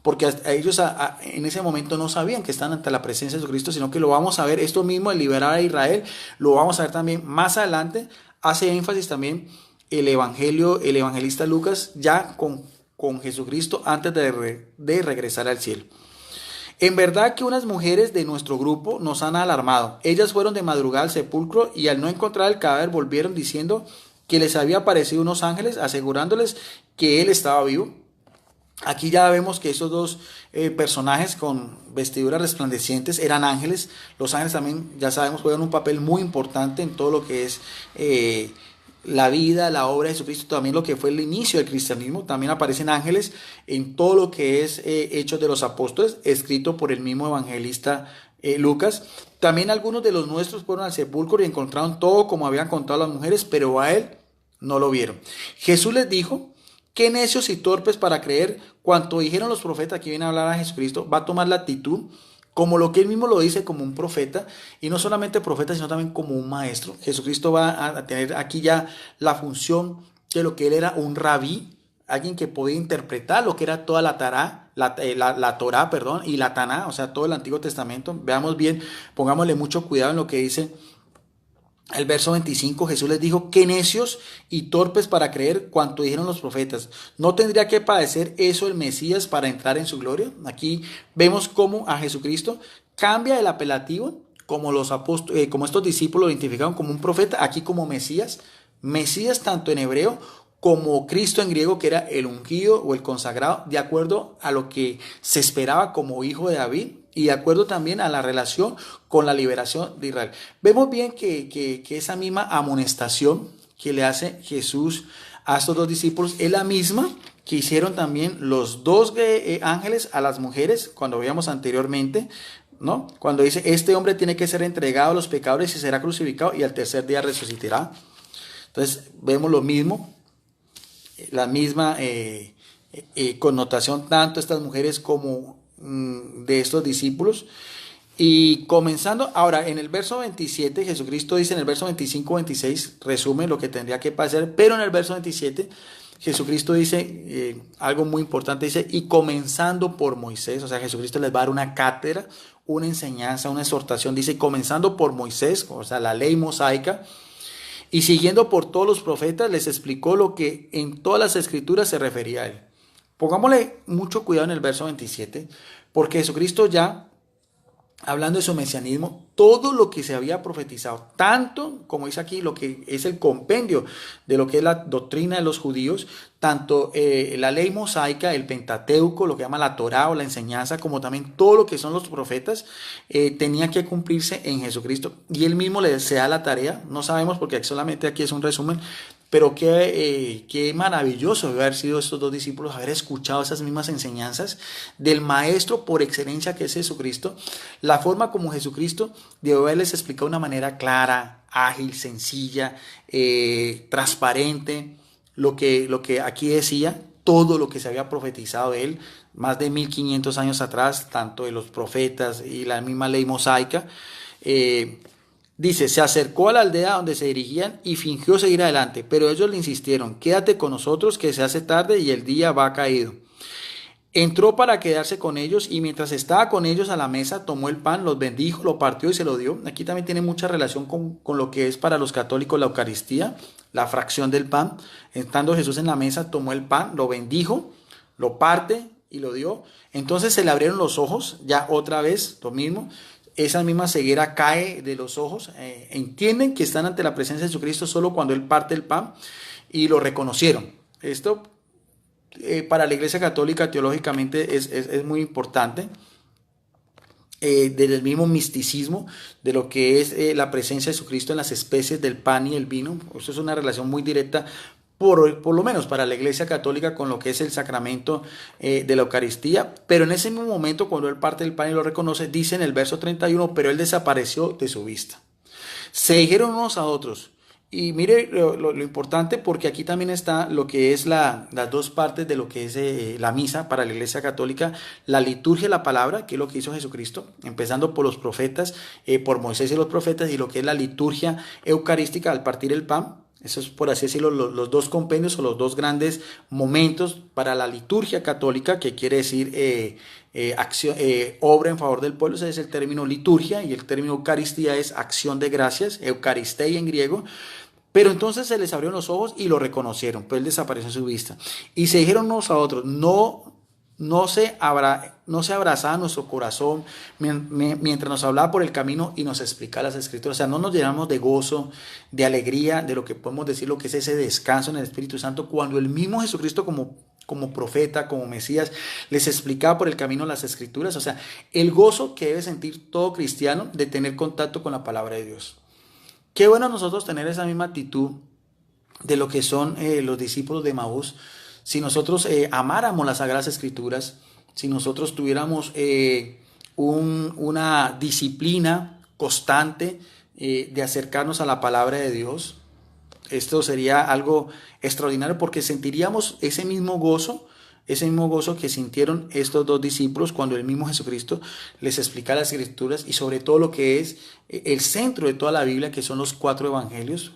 porque ellos en ese momento no sabían que estaban ante la presencia de Jesucristo, sino que lo vamos a ver, esto mismo, el liberar a Israel, lo vamos a ver también más adelante. Hace énfasis también el evangelista Lucas, ya con Jesucristo antes de regresar al cielo. En verdad que unas mujeres de nuestro grupo nos han alarmado. Ellas fueron de madrugada al sepulcro y al no encontrar el cadáver volvieron diciendo que les había aparecido unos ángeles asegurándoles que él estaba vivo. Aquí ya vemos que esos dos personajes con vestiduras resplandecientes eran ángeles. Los ángeles también, ya sabemos, juegan un papel muy importante en todo lo que es la vida, la obra de Jesucristo, también lo que fue el inicio del cristianismo. También aparecen ángeles en todo lo que es Hechos de los Apóstoles, escrito por el mismo evangelista Lucas. También algunos de los nuestros fueron al sepulcro y encontraron todo como habían contado las mujeres, pero a él no lo vieron. Jesús les dijo: qué necios y torpes para creer cuanto dijeron los profetas. Aquí viene a hablar a Jesucristo, va a tomar la actitud como lo que él mismo lo dice, como un profeta, y no solamente profeta, sino también como un maestro. Jesucristo va a tener aquí ya la función de lo que él era, un rabí, alguien que podía interpretar lo que era toda la Torá, perdón, y la Taná, o sea, todo el Antiguo Testamento. Veamos bien, pongámosle mucho cuidado en lo que dice El verso 25, Jesús les dijo: qué necios y torpes para creer cuanto dijeron los profetas. ¿No tendría que padecer eso el Mesías para entrar en su gloria? Aquí vemos cómo a Jesucristo cambia el apelativo, como los apóstoles, como estos discípulos lo identificaron como un profeta, aquí como Mesías. Mesías tanto en hebreo como Cristo en griego, que era el ungido o el consagrado, de acuerdo a lo que se esperaba como hijo de David y de acuerdo también a la relación con la liberación de Israel. Vemos bien que esa misma amonestación que le hace Jesús a estos dos discípulos es la misma que hicieron también los dos ángeles a las mujeres, cuando veíamos anteriormente, ¿no? Cuando dice: este hombre tiene que ser entregado a los pecadores y será crucificado y al tercer día resucitará. Entonces vemos lo mismo, la misma connotación, tanto estas mujeres como de estos discípulos. Y comenzando ahora en el verso 27, Jesucristo dice en el verso 25-26, resume lo que tendría que pasar, pero en el verso 27 Jesucristo dice algo muy importante, dice: y comenzando por Moisés. O sea, Jesucristo les va a dar una cátedra, una enseñanza, una exhortación, dice: comenzando por Moisés, o sea, la ley mosaica, y siguiendo por todos los profetas, les explicó lo que en todas las escrituras se refería a él. Pongámosle mucho cuidado en el verso 27, porque Jesucristo ya, hablando de su mesianismo, todo lo que se había profetizado, tanto como dice aquí, lo que es el compendio de lo que es la doctrina de los judíos, tanto la ley mosaica, el Pentateuco, lo que llama la Torá o la enseñanza, como también todo lo que son los profetas, tenía que cumplirse en Jesucristo. Y él mismo le da la tarea, no sabemos porque solamente aquí es un resumen, pero qué maravilloso debe haber sido estos dos discípulos, haber escuchado esas mismas enseñanzas del maestro por excelencia que es Jesucristo. La forma como Jesucristo debe haberles explicado de una manera clara, ágil, sencilla, transparente, lo que aquí decía, todo lo que se había profetizado de él, más de 1500 años atrás, tanto de los profetas y la misma ley mosaica. Dice: se acercó a la aldea donde se dirigían y fingió seguir adelante, pero ellos le insistieron: quédate con nosotros, que se hace tarde y el día va caído. Entró para quedarse con ellos y mientras estaba con ellos a la mesa, tomó el pan, los bendijo, lo partió y se lo dio. Aquí también tiene mucha relación con lo que es para los católicos la Eucaristía, la fracción del pan. Estando Jesús en la mesa, tomó el pan, lo bendijo, lo parte y lo dio. Entonces se le abrieron los ojos, ya otra vez lo mismo. Esa misma ceguera cae de los ojos. Entienden que están ante la presencia de Jesucristo solo cuando Él parte el pan y lo reconocieron. Esto para la Iglesia Católica teológicamente es muy importante. Del mismo misticismo de lo que es la presencia de Jesucristo en las especies del pan y el vino. Esto es una relación muy directa, por lo menos para la Iglesia Católica, con lo que es el sacramento de la Eucaristía. Pero en ese mismo momento, cuando él parte el pan y lo reconoce, dice en el verso 31, pero él desapareció de su vista. Se dijeron unos a otros. Y mire lo importante, porque aquí también está lo que es las dos partes de lo que es la misa para la Iglesia Católica, la liturgia de la palabra, que es lo que hizo Jesucristo, empezando por los profetas, por Moisés y los profetas, y lo que es la liturgia eucarística al partir el pan. Eso es, por así decirlo, los dos compendios o los dos grandes momentos para la liturgia católica, que quiere decir acción, obra en favor del pueblo. Ese es el término liturgia, y el término Eucaristía es acción de gracias, Eucaristei en griego. Pero entonces se les abrieron los ojos y lo reconocieron, pues él desapareció en su vista. Y se dijeron unos a otros: no se abrazaba nuestro corazón mientras nos hablaba por el camino y nos explicaba las escrituras. O sea, no nos llenamos de gozo, de alegría, de lo que podemos decir, lo que es ese descanso en el Espíritu Santo, cuando el mismo Jesucristo como profeta, como Mesías, les explicaba por el camino las escrituras. O sea, el gozo que debe sentir todo cristiano de tener contacto con la palabra de Dios. Qué bueno nosotros tener esa misma actitud de lo que son los discípulos de Maús. Si nosotros amáramos las Sagradas Escrituras, si nosotros tuviéramos una disciplina constante de acercarnos a la palabra de Dios, esto sería algo extraordinario, porque sentiríamos ese mismo gozo que sintieron estos dos discípulos cuando el mismo Jesucristo les explica las Escrituras, y sobre todo lo que es el centro de toda la Biblia, que son los 4 evangelios.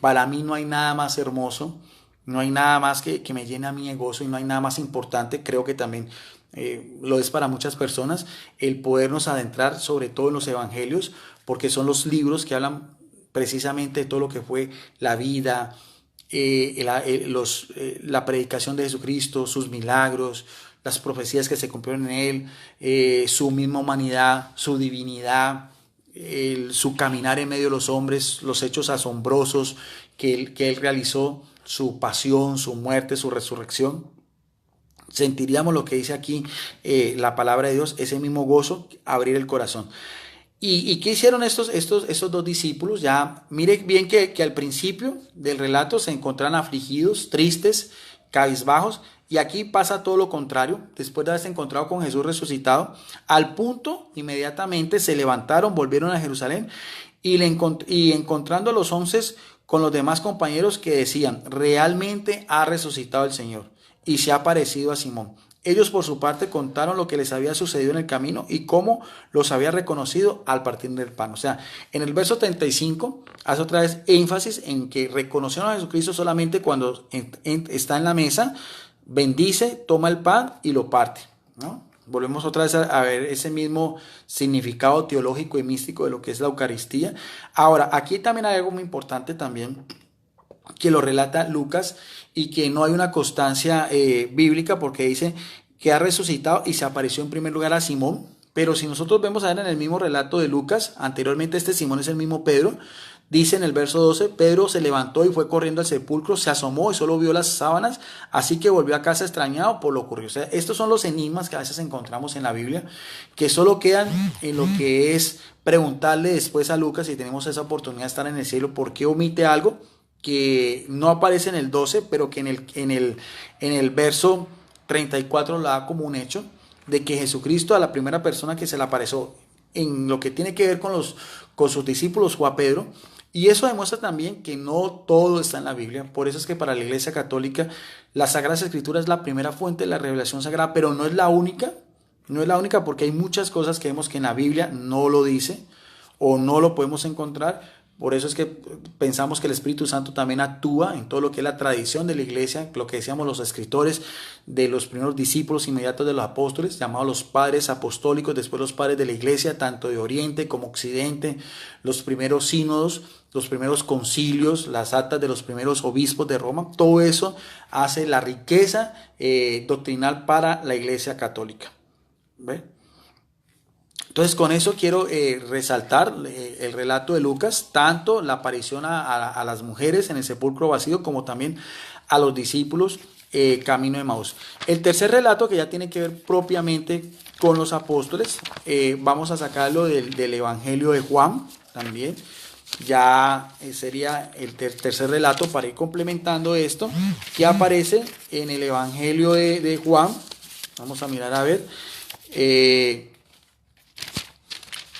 Para mí no hay nada más hermoso, no hay nada más que me llene a mí de gozo, y no hay nada más importante, creo que también lo es para muchas personas, el podernos adentrar sobre todo en los evangelios, porque son los libros que hablan precisamente todo lo que fue la vida, la predicación de Jesucristo, sus milagros, las profecías que se cumplieron en él, su misma humanidad, su divinidad, su caminar en medio de los hombres, los hechos asombrosos que él realizó, su pasión, su muerte, su resurrección. Sentiríamos lo que dice aquí la palabra de Dios, ese mismo gozo, abrir el corazón. ¿Y qué hicieron estos dos discípulos? Ya, mire bien que al principio del relato se encontraron afligidos, tristes, cabizbajos, y aquí pasa todo lo contrario. Después de haberse encontrado con Jesús resucitado, al punto, inmediatamente se levantaron, volvieron a Jerusalén, y encontrando a los 11 con los demás compañeros que decían, realmente ha resucitado el Señor, y se ha aparecido a Simón. Ellos por su parte contaron lo que les había sucedido en el camino y cómo los había reconocido al partir del pan. O sea, en el verso 35 hace otra vez énfasis en que reconocieron a Jesucristo solamente cuando está en la mesa, bendice, toma el pan y lo parte, ¿no? Volvemos otra vez a ver ese mismo significado teológico y místico de lo que es la Eucaristía. Ahora, aquí también hay algo muy importante también que lo relata Lucas y que no hay una constancia bíblica, porque dice que ha resucitado y se apareció en primer lugar a Simón. Pero si nosotros vemos a ver en el mismo relato de Lucas, anteriormente este Simón es el mismo Pedro, dice en el verso 12, Pedro se levantó y fue corriendo al sepulcro, se asomó y solo vio las sábanas, así que volvió a casa extrañado por lo ocurrido. O sea, estos son los enigmas que a veces encontramos en la Biblia, que solo quedan en lo que es preguntarle después a Lucas, si tenemos esa oportunidad de estar en el cielo, ¿por qué omite algo que no aparece en el 12, pero que en el verso 34 lo da como un hecho, de que Jesucristo a la primera persona que se le apareció en lo que tiene que ver con sus discípulos fue a Pedro? Y eso demuestra también que no todo está en la Biblia. Por eso es que para la Iglesia Católica la Sagrada Escritura es la primera fuente de la revelación sagrada, pero no es la única. No es la única, porque hay muchas cosas que vemos que en la Biblia no lo dice o no lo podemos encontrar. Por eso es que pensamos que el Espíritu Santo también actúa en todo lo que es la tradición de la iglesia, lo que decíamos los escritores de los primeros discípulos inmediatos de los apóstoles, llamados los padres apostólicos, después los padres de la iglesia, tanto de Oriente como Occidente, los primeros sínodos, los primeros concilios, las actas de los primeros obispos de Roma. Todo eso hace la riqueza doctrinal para la iglesia católica. ¿Ve? Entonces con eso quiero resaltar el relato de Lucas, tanto la aparición a las mujeres en el sepulcro vacío como también a los discípulos camino de Emaús. El tercer relato, que ya tiene que ver propiamente con los apóstoles, vamos a sacarlo del Evangelio de Juan también. Ya sería el tercer relato para ir complementando esto, que aparece en el Evangelio de Juan. Vamos a mirar a ver.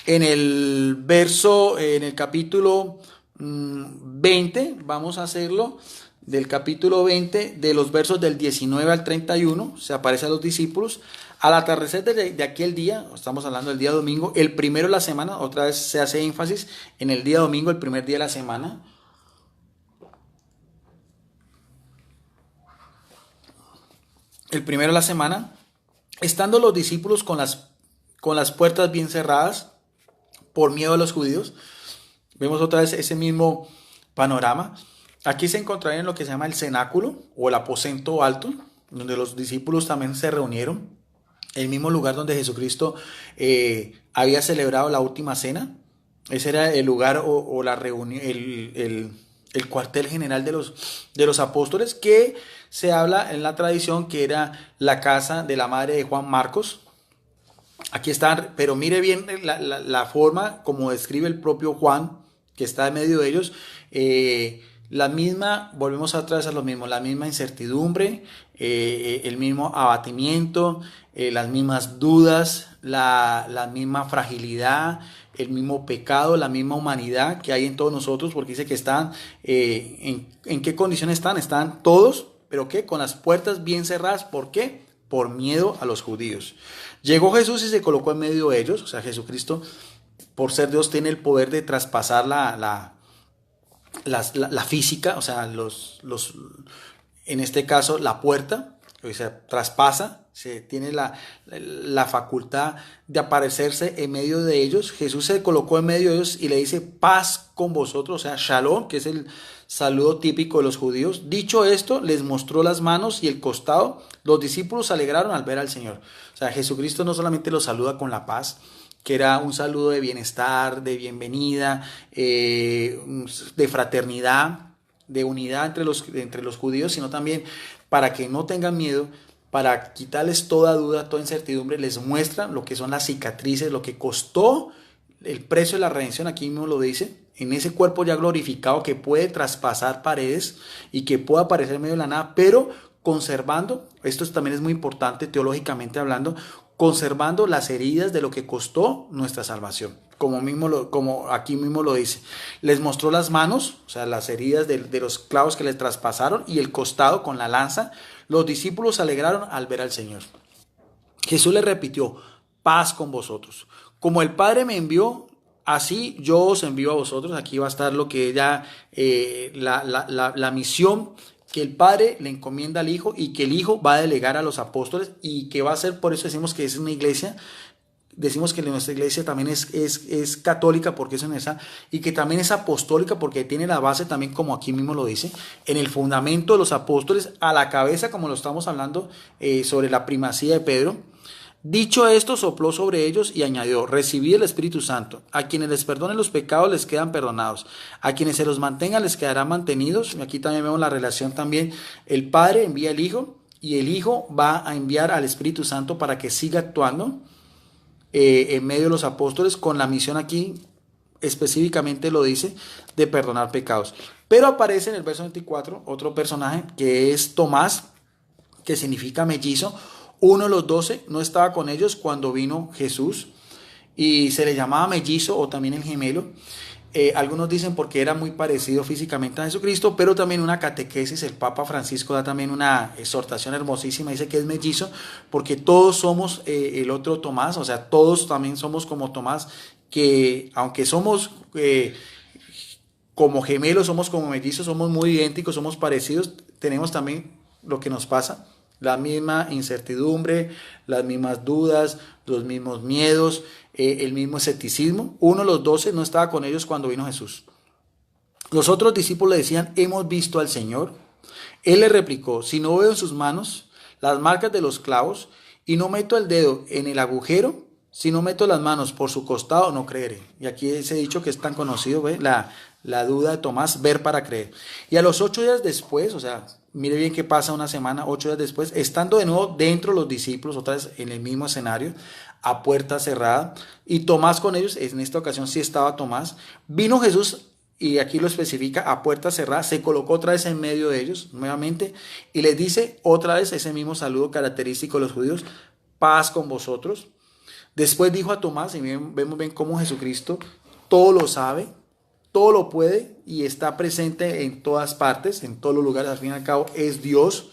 En el capítulo 20, vamos a hacerlo, del capítulo 20, de los versos del 19 al 31, se aparece a los discípulos. Al atardecer de aquel día, estamos hablando del día domingo, el primero de la semana, otra vez se hace énfasis en el día domingo, el primer día de la semana. El primero de la semana, estando los discípulos con las puertas bien cerradas, por miedo a los judíos. Vemos otra vez ese mismo panorama. Aquí se encontraría en lo que se llama el cenáculo o el aposento alto, donde los discípulos también se reunieron, el mismo lugar donde Jesucristo había celebrado la última cena. Ese era el lugar o la reunión, el cuartel general de los apóstoles, que se habla en la tradición que era la casa de la madre de Juan Marcos. Aquí está, pero mire bien la forma como describe el propio Juan, que está en medio de ellos. La misma, volvemos atrás a lo mismo, la misma incertidumbre, el mismo abatimiento, las mismas dudas, la misma fragilidad, el mismo pecado, la misma humanidad que hay en todos nosotros, porque dice que están, ¿en qué condiciones están? Están todos, pero ¿qué? Con las puertas bien cerradas. ¿Por qué? Por miedo a los judíos. Llegó Jesús y se colocó en medio de ellos. O sea, Jesucristo, por ser Dios, tiene el poder de traspasar la física, o sea, en este caso la puerta, o sea, traspasa, se tiene la facultad de aparecerse en medio de ellos. Jesús se colocó en medio de ellos y le dice paz con vosotros, o sea, shalom, que es el saludo típico de los judíos. Dicho esto, les mostró las manos y el costado. Los discípulos se alegraron al ver al Señor. O sea, Jesucristo no solamente los saluda con la paz, que era un saludo de bienestar, de bienvenida, de fraternidad, de unidad entre los judíos, sino también para que no tengan miedo, para quitarles toda duda, toda incertidumbre, les muestra lo que son las cicatrices, lo que costó el precio de la redención, aquí mismo lo dice, en ese cuerpo ya glorificado que puede traspasar paredes y que puede aparecer en medio de la nada, pero conservando, esto también es muy importante teológicamente hablando, conservando las heridas de lo que costó nuestra salvación. Como aquí mismo lo dice, les mostró las manos, o sea, las heridas de los clavos que les traspasaron y el costado con la lanza. Los discípulos se alegraron al ver al Señor. Jesús les repitió, paz con vosotros. Como el Padre me envió, así yo os envío a vosotros. Aquí va a estar lo que ella, la misión que el Padre le encomienda al Hijo y que el Hijo va a delegar a los apóstoles y que va a ser, por eso decimos que es una iglesia. Decimos que nuestra iglesia también es católica porque es en esa, y que también es apostólica porque tiene la base también, como aquí mismo lo dice, en el fundamento de los apóstoles, a la cabeza, como lo estamos hablando, sobre la primacía de Pedro. Dicho esto, sopló sobre ellos y añadió, recibid el Espíritu Santo. A quienes les perdonen los pecados les quedan perdonados. A quienes se los mantengan les quedarán mantenidos. Y aquí también vemos la relación también. El Padre envía al Hijo y el Hijo va a enviar al Espíritu Santo para que siga actuando en medio de los apóstoles con la misión aquí específicamente lo dice de perdonar pecados. Pero aparece en el verso 24 otro personaje que es Tomás, que significa mellizo. Uno de los 12 no estaba con ellos cuando vino Jesús y se le llamaba mellizo o también el gemelo. Algunos dicen porque era muy parecido físicamente a Jesucristo, pero también una catequesis, el Papa Francisco da también una exhortación hermosísima, dice que es mellizo, porque todos somos el otro Tomás, o sea, todos también somos como Tomás, que aunque somos como gemelos, somos como mellizos, somos muy idénticos, somos parecidos, tenemos también lo que nos pasa, la misma incertidumbre, las mismas dudas, los mismos miedos, el mismo escepticismo. Uno de los 12 no estaba con ellos cuando vino Jesús. Los otros discípulos le decían, hemos visto al Señor. Él le replicó, si no veo en sus manos las marcas de los clavos y no meto el dedo en el agujero, si no meto las manos por su costado, no creeré. Y aquí ese dicho que es tan conocido, ¿ve? La duda de Tomás, ver para creer. Y a los 8 días después, o sea, mire bien qué pasa una semana, 8 días después, estando de nuevo dentro los discípulos, otra vez en el mismo escenario, a puerta cerrada, y Tomás con ellos, en esta ocasión sí estaba Tomás, vino Jesús, y aquí lo especifica, a puerta cerrada, se colocó otra vez en medio de ellos, nuevamente, y les dice otra vez ese mismo saludo característico de los judíos, paz con vosotros. Después dijo a Tomás, y vemos bien cómo Jesucristo todo lo sabe, todo lo puede y está presente en todas partes, en todos los lugares. Al fin y al cabo es Dios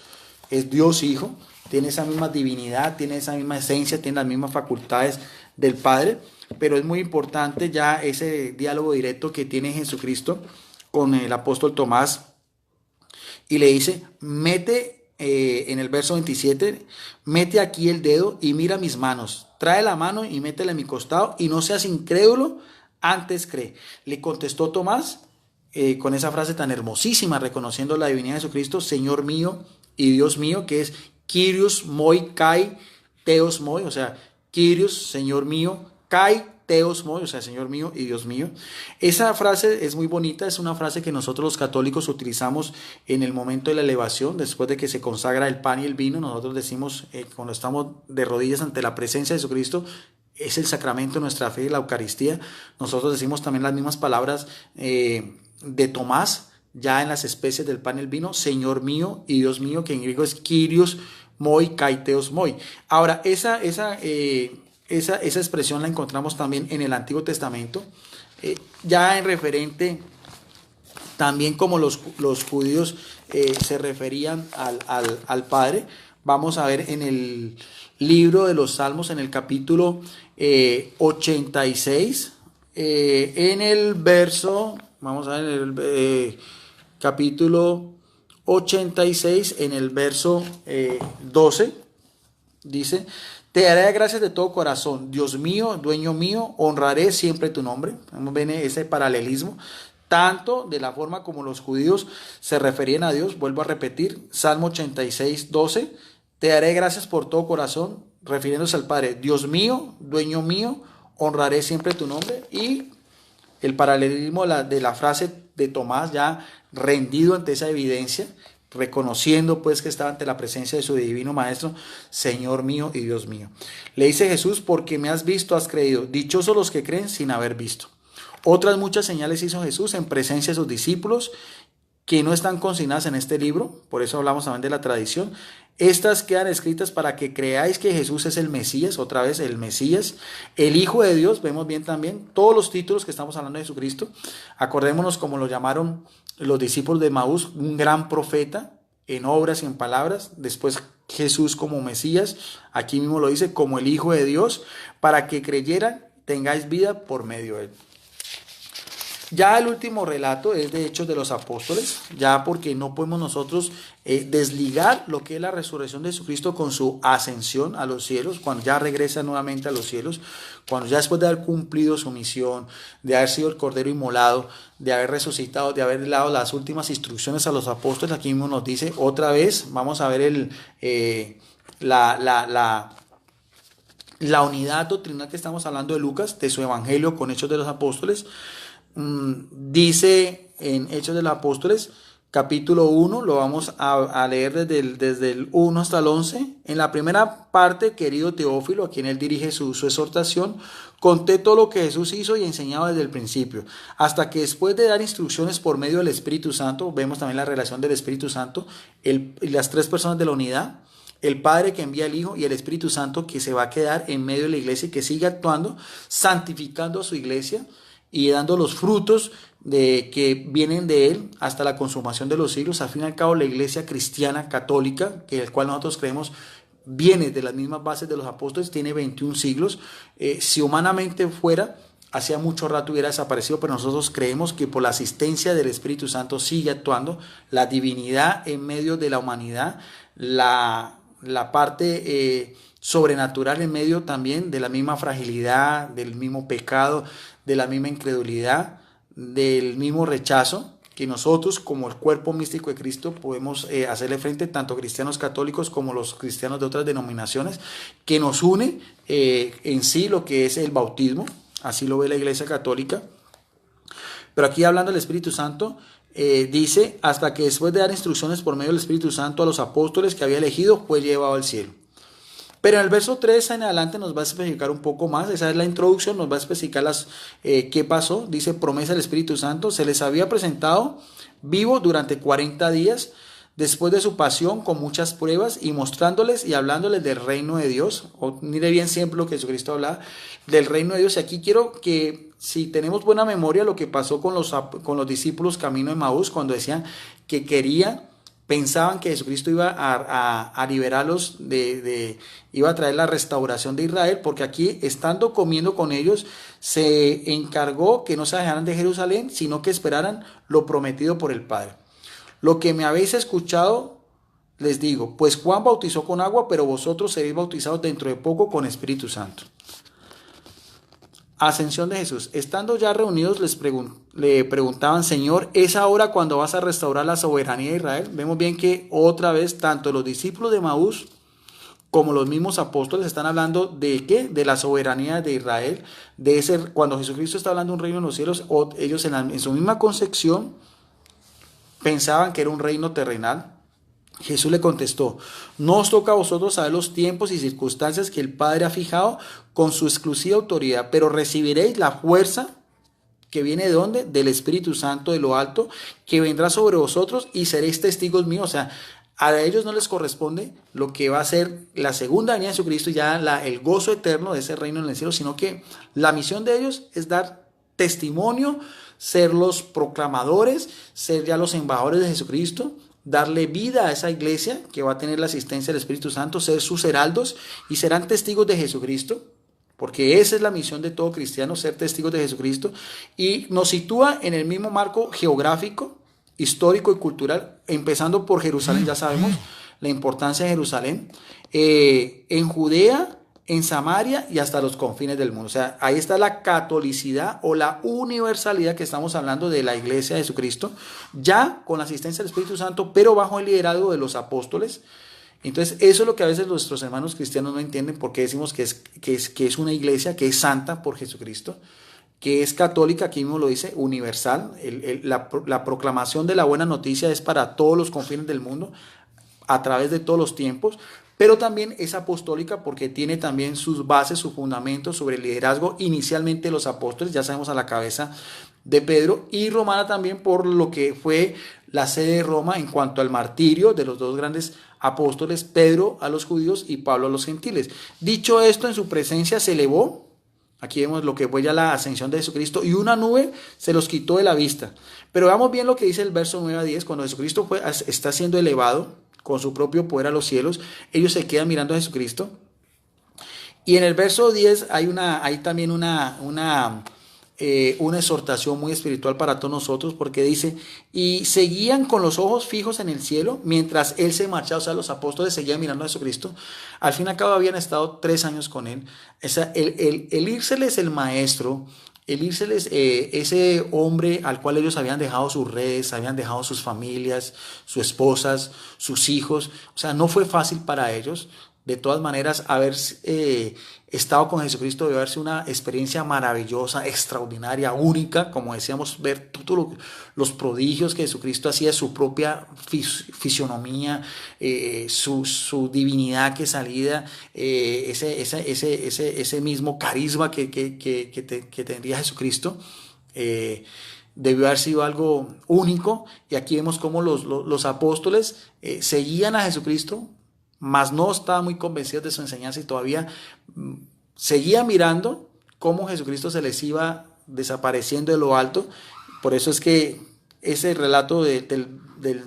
Hijo, tiene esa misma divinidad, tiene esa misma esencia, tiene las mismas facultades del Padre, pero es muy importante ya ese diálogo directo que tiene Jesucristo con el apóstol Tomás y le dice, mete en el verso 27, mete aquí el dedo y mira mis manos, trae la mano y métela en mi costado y no seas incrédulo, antes cree. Le contestó Tomás con esa frase tan hermosísima, reconociendo la divinidad de Jesucristo, Señor mío y Dios mío, que es Kyrios moi kai teos moi, o sea, Kyrios, Señor mío, kai teos moi, o sea, Señor mío y Dios mío. Esa frase es muy bonita, es una frase que nosotros los católicos utilizamos en el momento de la elevación, después de que se consagra el pan y el vino, nosotros decimos, cuando estamos de rodillas ante la presencia de Jesucristo, es el sacramento de nuestra fe, la Eucaristía. Nosotros decimos también las mismas palabras de Tomás, ya en las especies del pan y el vino, Señor mío y Dios mío, que en griego es Kyrios moi kai teos moi. Ahora, esa expresión la encontramos también en el Antiguo Testamento, ya en referente también como los judíos se referían al Padre. Vamos a ver en el libro de los Salmos, en el capítulo 86, en el verso, vamos a ver, en el capítulo 86 en el verso 12, dice: te daré gracias de todo corazón, Dios mío, dueño mío, honraré siempre tu nombre. Viene ese paralelismo, tanto de la forma como los judíos se referían a Dios. Vuelvo a repetir, Salmo 86, 12, te daré gracias por todo corazón, refiriéndose al Padre, Dios mío, dueño mío, honraré siempre tu nombre. Y el paralelismo de la frase de Tomás, ya rendido ante esa evidencia, reconociendo pues que estaba ante la presencia de su divino maestro, Señor mío y Dios mío. Le dice Jesús: porque me has visto, has creído. Dichosos los que creen sin haber visto. Otras muchas señales hizo Jesús en presencia de sus discípulos, que no están consignadas en este libro. Por eso hablamos también de la tradición. Estas quedan escritas para que creáis que Jesús es el Mesías, otra vez el Mesías, el Hijo de Dios. Vemos bien también todos los títulos que estamos hablando de Jesucristo. Acordémonos como lo llamaron los discípulos de Maús, un gran profeta en obras y en palabras. Después Jesús como Mesías, aquí mismo lo dice, como el Hijo de Dios, para que creyeran, tengáis vida por medio de él. Ya el último relato es de Hechos de los Apóstoles, ya porque no podemos nosotros desligar lo que es la resurrección de Jesucristo con su ascensión a los cielos, cuando ya regresa nuevamente a los cielos, cuando ya después de haber cumplido su misión, de haber sido el Cordero inmolado, de haber resucitado, de haber dado las últimas instrucciones a los apóstoles. Aquí mismo nos dice otra vez, vamos a ver la unidad doctrinal que estamos hablando de Lucas, de su evangelio con Hechos de los Apóstoles. Dice en Hechos de los Apóstoles, capítulo 1, lo vamos a leer desde el 1 hasta el 11. En la primera parte, querido Teófilo, a quien él dirige su exhortación, conté todo lo que Jesús hizo y enseñaba desde el principio, hasta que después de dar instrucciones por medio del Espíritu Santo, vemos también la relación del Espíritu Santo, las tres personas de la unidad, el Padre que envía al Hijo y el Espíritu Santo que se va a quedar en medio de la iglesia y que sigue actuando, santificando a su iglesia y dando los frutos que vienen de él hasta la consumación de los siglos. Al fin y al cabo, la iglesia cristiana católica, que el cual nosotros creemos viene de las mismas bases de los apóstoles, tiene 21 siglos. Si humanamente fuera, hacía mucho rato hubiera desaparecido, pero nosotros creemos que por la asistencia del Espíritu Santo sigue actuando la divinidad en medio de la humanidad, la parte sobrenatural en medio también de la misma fragilidad, del mismo pecado, de la misma incredulidad, del mismo rechazo, que nosotros como el cuerpo místico de Cristo podemos hacerle frente, tanto cristianos católicos como los cristianos de otras denominaciones, que nos une en sí lo que es el bautismo. Así lo ve la Iglesia Católica. Pero aquí hablando del Espíritu Santo, dice, hasta que después de dar instrucciones por medio del Espíritu Santo a los apóstoles que había elegido, fue llevado al cielo. Pero en el verso 3 en adelante nos va a especificar un poco más. Esa es la introducción, nos va a especificar qué pasó. Dice, promesa del Espíritu Santo, se les había presentado vivo durante 40 días, después de su pasión, con muchas pruebas, y mostrándoles y hablándoles del reino de Dios. Mire bien siempre lo que Jesucristo hablaba del reino de Dios. Y aquí quiero que, si tenemos buena memoria, lo que pasó con los discípulos camino de Maús, cuando decían que pensaban que Jesucristo iba a liberarlos, iba a traer la restauración de Israel, porque aquí, estando comiendo con ellos, se encargó que no se alejaran de Jerusalén, sino que esperaran lo prometido por el Padre. Lo que me habéis escuchado, les digo, pues Juan bautizó con agua, pero vosotros seréis bautizados dentro de poco con Espíritu Santo. Ascensión de Jesús. Estando ya reunidos, le preguntaban, Señor, ¿es ahora cuando vas a restaurar la soberanía de Israel? Vemos bien que otra vez, tanto los discípulos de Maús como los mismos apóstoles están hablando de ¿qué? De la soberanía de Israel, de ese, cuando Jesucristo está hablando de un reino en los cielos, ellos en su misma concepción pensaban que era un reino terrenal. Jesús le contestó, no os toca a vosotros saber los tiempos y circunstancias que el Padre ha fijado con su exclusiva autoridad, pero recibiréis la fuerza que viene de ¿dónde? Del Espíritu Santo de lo alto, que vendrá sobre vosotros y seréis testigos míos. O sea, a ellos no les corresponde lo que va a ser la segunda venida de Jesucristo, ya el gozo eterno de ese reino en el cielo, sino que la misión de ellos es dar testimonio, ser los proclamadores, ser ya los embajadores de Jesucristo, darle vida a esa iglesia que va a tener la asistencia del Espíritu Santo, ser sus heraldos y serán testigos de Jesucristo, porque esa es la misión de todo cristiano, ser testigos de Jesucristo, y nos sitúa en el mismo marco geográfico histórico y cultural, empezando por Jerusalén, ya sabemos la importancia de Jerusalén, en Judea, en Samaria y hasta los confines del mundo. O sea, ahí está la catolicidad o la universalidad que estamos hablando de la iglesia de Jesucristo, ya con la asistencia del Espíritu Santo, pero bajo el liderazgo de los apóstoles. Entonces, eso es lo que a veces nuestros hermanos cristianos no entienden, porque decimos que es una iglesia que es santa por Jesucristo, que es católica, aquí mismo lo dice, universal. La proclamación de la buena noticia es para todos los confines del mundo, a través de todos los tiempos, pero también es apostólica porque tiene también sus bases, sus fundamentos sobre el liderazgo inicialmente de los apóstoles, ya sabemos a la cabeza de Pedro, y romana también por lo que fue la sede de Roma en cuanto al martirio de los dos grandes apóstoles, Pedro a los judíos y Pablo a los gentiles. Dicho esto, en su presencia se elevó. Aquí vemos lo que fue ya la ascensión de Jesucristo, y una nube se los quitó de la vista. Pero veamos bien lo que dice el verso 9 a 10, cuando Jesucristo está siendo elevado con su propio poder a los cielos, ellos se quedan mirando a Jesucristo. Y en el verso 10 hay también una exhortación muy espiritual para todos nosotros, porque dice, y seguían con los ojos fijos en el cielo mientras él se marchaba. O sea, los apóstoles seguían mirando a Jesucristo. Al fin y al cabo habían estado 3 años con él. O sea, el írseles el maestro, el írseles ese hombre al cual ellos habían dejado sus redes, habían dejado sus familias, sus esposas, sus hijos. O sea, no fue fácil para ellos. De todas maneras, haber estado con Jesucristo debe haberse una experiencia maravillosa, extraordinaria, única, como decíamos, ver todos los prodigios que Jesucristo hacía, su propia fisionomía, su divinidad que salía, ese mismo carisma que tendría Jesucristo. Debió haber sido algo único, y aquí vemos cómo los apóstoles seguían a Jesucristo, mas no estaban muy convencidos de su enseñanza, y todavía seguía mirando cómo Jesucristo se les iba desapareciendo de lo alto. Por eso es que ese relato del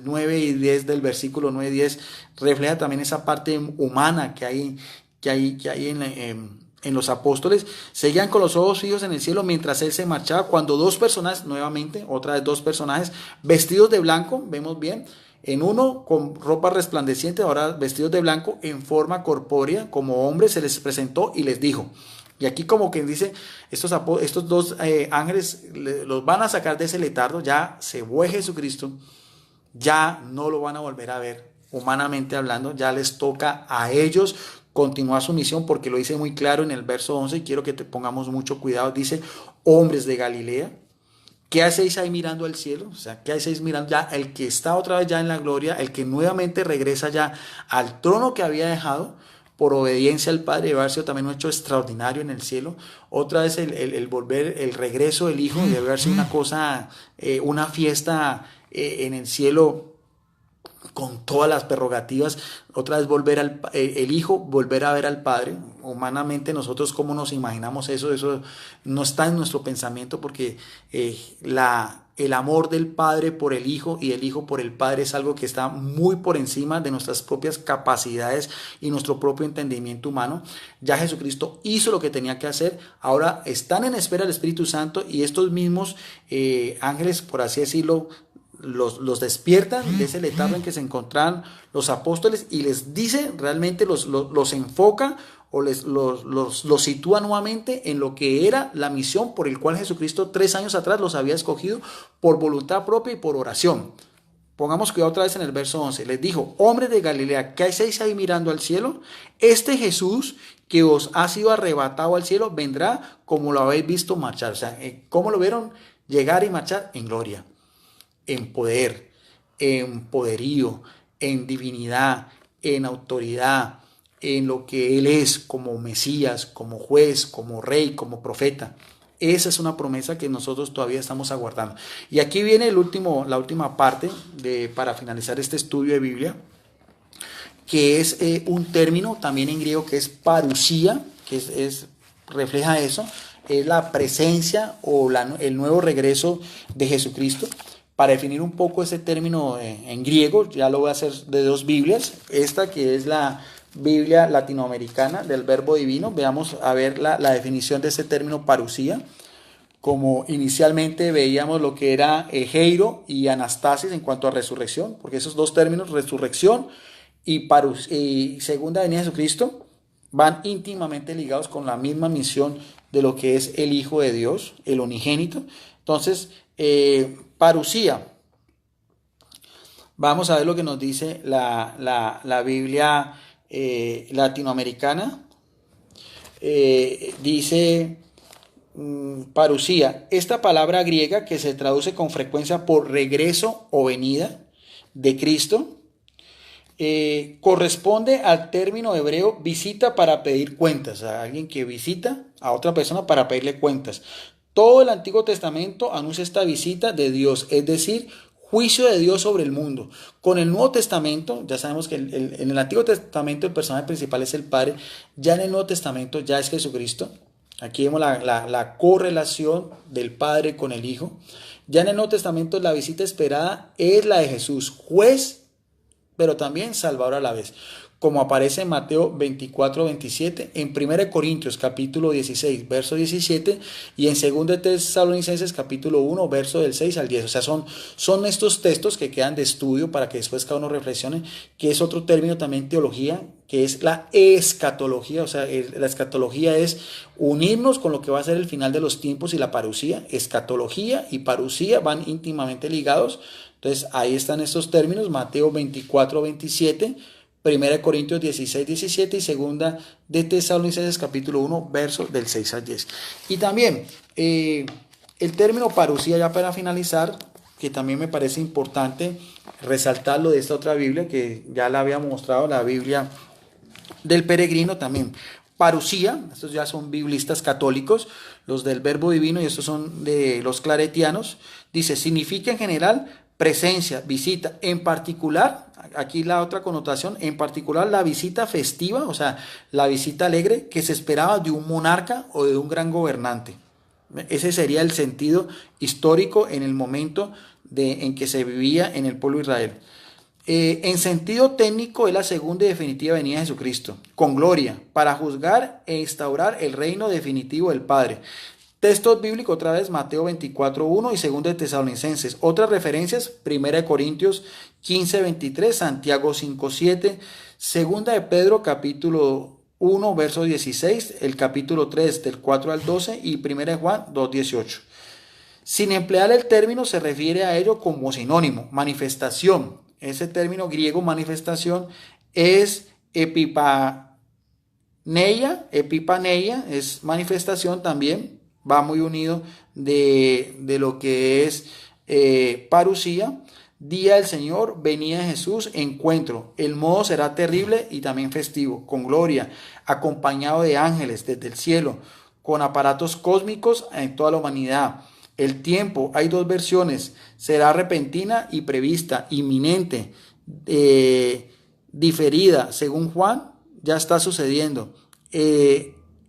9 y 10, del versículo 9 y 10, refleja también esa parte humana que hay en los apóstoles. Seguían con los ojos fijos en el cielo mientras él se marchaba, cuando dos personajes, nuevamente, otra vez dos personajes, vestidos de blanco, vemos bien, en uno con ropa resplandeciente, ahora vestidos de blanco, en forma corpórea, como hombres, se les presentó y les dijo. Y aquí como que dice, estos dos ángeles los van a sacar de ese letardo, ya se fue Jesucristo, ya no lo van a volver a ver, humanamente hablando, ya les toca a ellos continuar su misión, porque lo dice muy claro en el verso 11, y quiero que te pongamos mucho cuidado. Dice, hombres de Galilea, ¿qué hacéis ahí mirando al cielo? O sea, ¿qué hacéis mirando ya el que está otra vez ya en la gloria, el que nuevamente regresa ya al trono que había dejado por obediencia al Padre? Debe haber sido también un hecho extraordinario en el cielo. Otra vez el volver, el regreso del Hijo, debe haber sido una cosa, una fiesta en el cielo, con todas las prerrogativas. Otra vez volver el Hijo, volver a ver al Padre. Humanamente nosotros, ¿cómo nos imaginamos eso? Eso no está en nuestro pensamiento, porque el amor del Padre por el Hijo y el Hijo por el Padre es algo que está muy por encima de nuestras propias capacidades y nuestro propio entendimiento humano. Ya Jesucristo hizo lo que tenía que hacer. Ahora están en espera del Espíritu Santo, y estos mismos ángeles, por así decirlo, los despiertan de ese letargo en que se encontraban los apóstoles, y les dice, realmente los enfoca o los sitúa nuevamente en lo que era la misión por el cual Jesucristo 3 años atrás los había escogido por voluntad propia y por oración. Pongamos cuidado otra vez en el verso 11. Les dijo, hombres de Galilea, ¿qué hacéis ahí mirando al cielo? Este Jesús que os ha sido arrebatado al cielo vendrá como lo habéis visto marchar. O sea, ¿cómo lo vieron llegar y marchar? En gloria, en poder, en poderío, en divinidad, en autoridad, en lo que Él es como Mesías, como juez, como rey, como profeta. Esa es una promesa que nosotros todavía estamos aguardando. Y aquí viene la última parte para finalizar este estudio de Biblia, que es un término también en griego que es parusía, que refleja eso, es la presencia o el nuevo regreso de Jesucristo. Para definir un poco ese término en griego, ya lo voy a hacer de 2 Biblias. Esta que es la Biblia latinoamericana del Verbo Divino. Veamos a ver la definición de ese término parusía. como inicialmente veíamos lo que era Egeiro y Anastasis en cuanto a resurrección, porque esos dos términos, resurrección y segunda venida de Jesucristo, van íntimamente ligados con la misma misión de lo que es el Hijo de Dios, el unigénito. Entonces, parusía. Vamos a ver lo que nos dice la Biblia latinoamericana. Dice parusía, esta palabra griega que se traduce con frecuencia por regreso o venida de Cristo, corresponde al término hebreo visita para pedir cuentas, a alguien que visita a otra persona para pedirle cuentas. Todo el Antiguo Testamento anuncia esta visita de Dios, es decir, juicio de Dios sobre el mundo. Con el Nuevo Testamento, ya sabemos que en el Antiguo Testamento el personaje principal es el Padre, ya en el Nuevo Testamento ya es Jesucristo. Aquí vemos la correlación del Padre con el Hijo. Ya en el Nuevo Testamento la visita esperada es la de Jesús, juez, pero también Salvador a la vez, como aparece en Mateo 24-27, en 1 Corintios capítulo 16, verso 17, y en 2 Tesalonicenses capítulo 1, verso del 6 al 10. O sea, son estos textos que quedan de estudio para que después cada uno reflexione, que es otro término también teología, que es la escatología. O sea, la escatología es unirnos con lo que va a ser el final de los tiempos y la parusía. Escatología y parusía van íntimamente ligados. Entonces, ahí están estos términos, Mateo 24-27, 1 Corintios 16-17 y 2 de Tesalonicenses capítulo 1, versos del 6 al 10. Y también el término parusía, ya para finalizar, que también me parece importante resaltarlo de esta otra Biblia, que ya la había mostrado, la Biblia del Peregrino también. Parusía, estos ya son biblistas católicos, los del Verbo Divino, y estos son de los claretianos. Dice, significa en general presencia, visita, en particular, aquí la otra connotación, en particular la visita festiva, o sea, la visita alegre que se esperaba de un monarca o de un gran gobernante. Ese sería el sentido histórico en el momento en que se vivía en el pueblo de Israel. En sentido técnico es la segunda y definitiva venida de Jesucristo, con gloria, para juzgar e instaurar el reino definitivo del Padre. Textos bíblicos otra vez, Mateo 24:1 y 2 de Tesalonicenses. Otras referencias, 1 Corintios 15:23, Santiago 5:7, 2 de Pedro capítulo 1, verso 16, el capítulo 3 del 4 al 12 y 1 de Juan 2:18. Sin emplear el término se refiere a ello como sinónimo, manifestación. Ese término griego manifestación es epipaneia, es manifestación también, va muy unido de lo que es parusía. Día del Señor, venida de Jesús, encuentro. El modo será terrible y también festivo, con gloria, acompañado de ángeles desde el cielo, con aparatos cósmicos en toda la humanidad. El tiempo, hay dos versiones, será repentina y prevista, inminente, diferida, según Juan, ya está sucediendo.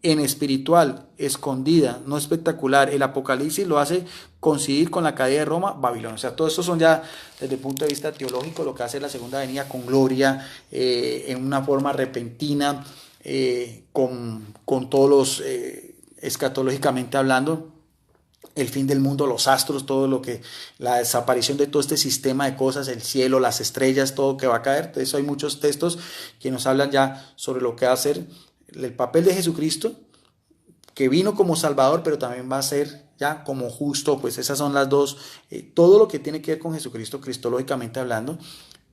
En espiritual, escondida, no espectacular. El Apocalipsis lo hace coincidir con la caída de Roma, Babilonia. O sea, todo esto son ya desde el punto de vista teológico lo que hace la segunda venida con gloria, en una forma repentina, con todos los, escatológicamente hablando, el fin del mundo, los astros, todo lo que, la desaparición de todo este sistema de cosas, el cielo, las estrellas, todo que va a caer. De eso hay muchos textos que nos hablan ya sobre lo que va a ser el papel de Jesucristo, que vino como Salvador, pero también va a ser ya como justo. Pues esas son las dos, todo lo que tiene que ver con Jesucristo, cristológicamente hablando,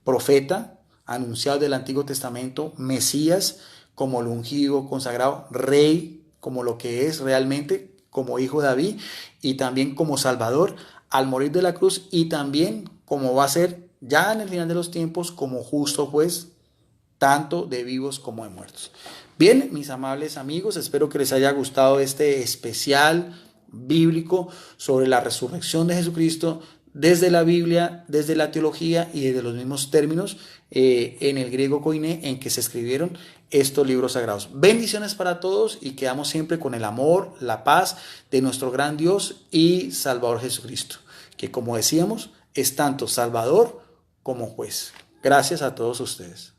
profeta, anunciado del Antiguo Testamento, Mesías, como el ungido, consagrado, rey, como lo que es realmente, como hijo de David, y también como Salvador al morir de la cruz, y también como va a ser ya en el final de los tiempos como justo juez, tanto de vivos como de muertos. Bien, mis amables amigos, espero que les haya gustado este especial bíblico sobre la resurrección de Jesucristo desde la Biblia, desde la teología y desde los mismos términos en el griego koiné en que se escribieron estos libros sagrados. Bendiciones para todos y quedamos siempre con el amor, la paz de nuestro gran Dios y Salvador Jesucristo, que como decíamos es tanto Salvador como juez. Gracias a todos ustedes.